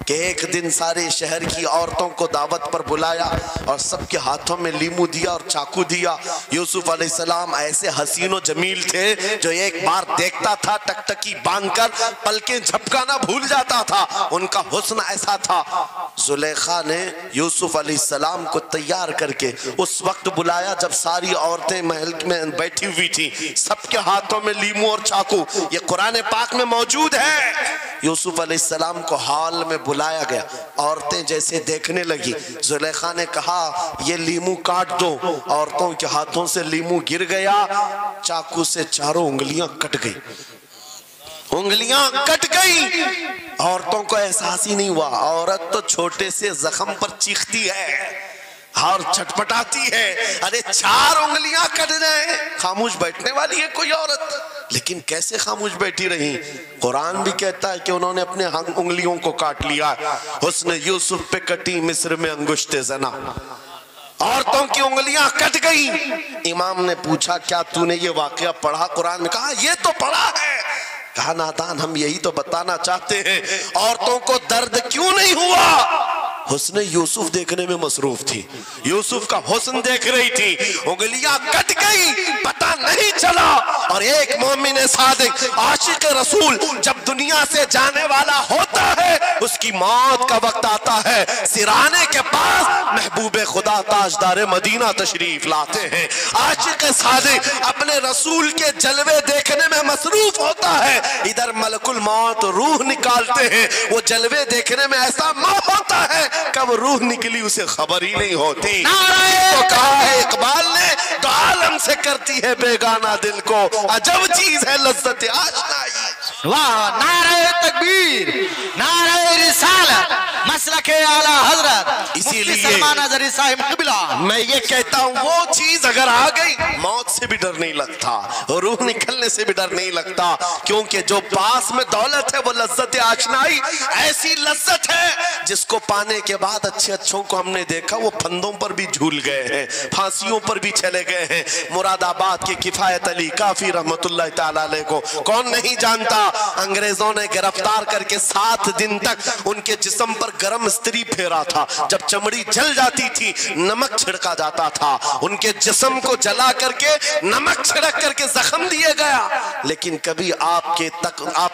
کہ ایک دن سارے شہر کی عورتوں کو دعوت پر بلایا اور سب کے ہاتھوں میں لیمو دیا اور چاقو دیا. یوسف علیہ السلام ایسے حسین و جمیل تھے جو ایک بار دیکھتا تھا ٹکٹکی باندھ کر پلکیں جھپکانا بھول جاتا تھا، ان کا حسن ایسا تھا. زلیخا نے یوسف علیہ السلام کو تیار کر کے اس وقت بلایا جب ساری عورتیں محل میں بیٹھی ہوئی تھی، سب کے ہاتھوں میں لیمو اور چاقو. یہ قرآن پاک میں موجود ہے. یوسف علیہ السلام کو ہال میں بلایا گیا. عورتیں جیسے دیکھنے لگی، زلیخا نے کہا یہ لیمو کاٹ دو. عورتوں کے ہاتھوں سے لیمو گر گیا، چاقو سے چاروں انگلیاں کٹ گئی. انگلیاں کٹ گئی. عورتوں کو احساس ہی نہیں ہوا. عورت تو چھوٹے سے زخم پر چیختی ہے اور چھٹپٹاتی ہے. ارے 4 انگلیاں کٹ جائیں، خاموش بیٹھنے والی ہے کوئی عورت؟ لیکن کیسے خاموش بیٹھی رہی؟ قرآن بھی کہتا ہے کہ انہوں نے اپنے انگلیوں کو کاٹ لیا. حسن یوسف پہ کٹی مصر میں انگشت زنا. عورتوں کی انگلیاں کٹ گئی. امام نے پوچھا کیا تو نے یہ واقعہ پڑھا قرآن میں؟ کہا یہ تو پڑھا ہے. کہا نادان ہم یہی تو بتانا چاہتے ہیں عورتوں کو درد کیوں نہیں ہوا. حسن یوسف دیکھنے میں مصروف تھی، یوسف کا حسن دیکھ رہی تھی. انگلیاں کٹ گئی، پتہ نہیں چلا. اور ایک مومن صادق عاشق رسول جب دنیا سے جانے والا ہوتا ہے اس کی موت کا وقت آتا ہے، سرانے کے پاس محبوب خدا تاجدار مدینہ تشریف لاتے ہیں. عاشق صادق اپنے رسول کے جلوے دیکھنے میں مصروف ہوتا ہے، ادھر ملک الموت روح نکالتے ہیں. وہ جلوے دیکھنے میں ایسا موہ ہوتا ہے کب روح نکلی اسے خبر ہی نہیں ہوتی. تو کہا ہے اقبال نے تو عالم سے کرتی ہے بیگانہ دل کو، عجب چیز ہے لذت آشنائی. واہ، نعرہ تکبیر، نعرہ رسالت، مسلک اعلی حضرت اسی لیے سلمان اظہری صاحب قبلہ. میں یہ کہتا ہوں وہ چیز اگر آ گئی موت سے بھی ڈر نہیں لگتا، روح نکلنے سے بھی ڈر نہیں لگتا، کیونکہ جو پاس میں دولت ہے وہ لذت آشنائی. ایسی لذت ہے جس کو پانے کے بعد اچھے اچھوں کو ہم نے دیکھا وہ پھندوں پر بھی جھول گئے ہیں، پھانسیوں پر بھی چلے گئے ہیں. مراد آباد کے کفایت علی کافی رحمت اللہ تعالیٰ علیہ کو کون نہیں جانتا؟ انگریزوں نے گرفتار کر کے 7 دن تک ان کے جسم پر گرم استری پھیرا تھا. جب چمڑی جل جاتی تھی نمک چھڑکا جاتا تھا، ان کے جسم کو جلا کر کے نمک چھڑک کر کے زخم دیے گیا. لیکن کبھی آپ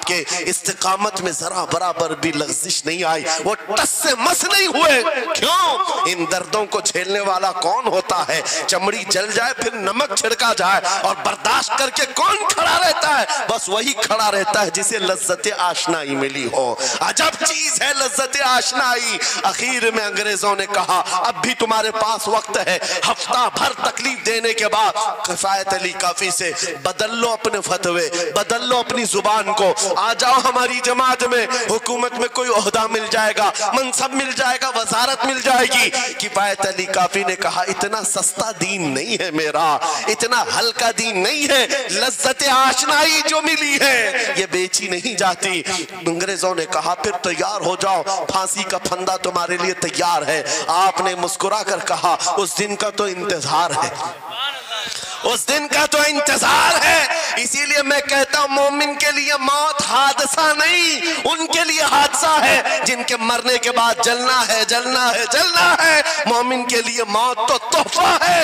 کے استقامت میں ذرا برابر بھی لغزش نہیں آئی، وہ ٹس سے مس نہیں ہوئے. کیوں؟ ان دردوں کو جھیلنے والا کون ہوتا ہے؟ چمڑی جل جائے پھر نمک چھڑکا جائے اور برداشت کر کے کون کھڑا رہتا ہے؟ بس وہی کھڑا رہتا ہے جسے لذت آشنائی ملی ہو. عجب چیز ہے لذت آشنائی. اخیر میں انگریزوں نے کہا اب بھی تمہارے پاس وقت ہے، ہفتہ بھر تکلیف دینے کے بعد کفایت علی کافی سے بدل لو اپنے فتوے، بدل لو اپنی زبان کو، آ جاؤ ہماری جماعت میں، حکومت میں کوئی عہدہ مل جائے گا، منصب مل جائے گا، وزارت مل جائے گی. کفایت علی کافی نے کہا اتنا سستا دین نہیں ہے میرا، اتنا ہلکا دین نہیں ہے. لذت آشنائی جو ملی ہے یہ بیچی نہیں جاتی. انگریزوں نے کہا پھر تیار ہو جاؤ، پھانسی کا پھندا تمہارے لیے تیار ہے. آپ نے مسکرا کر کہا اس دن کا تو انتظار ہے، اس دن کا تو انتظار ہے. اسی لیے میں کہتا ہوں مومن کے لیے موت حادثہ نہیں، ان کے لیے حادثہ ہے جن کے مرنے کے بعد جلنا ہے، جلنا ہے، جلنا ہے. مومن کے لیے موت تو تحفہ ہے.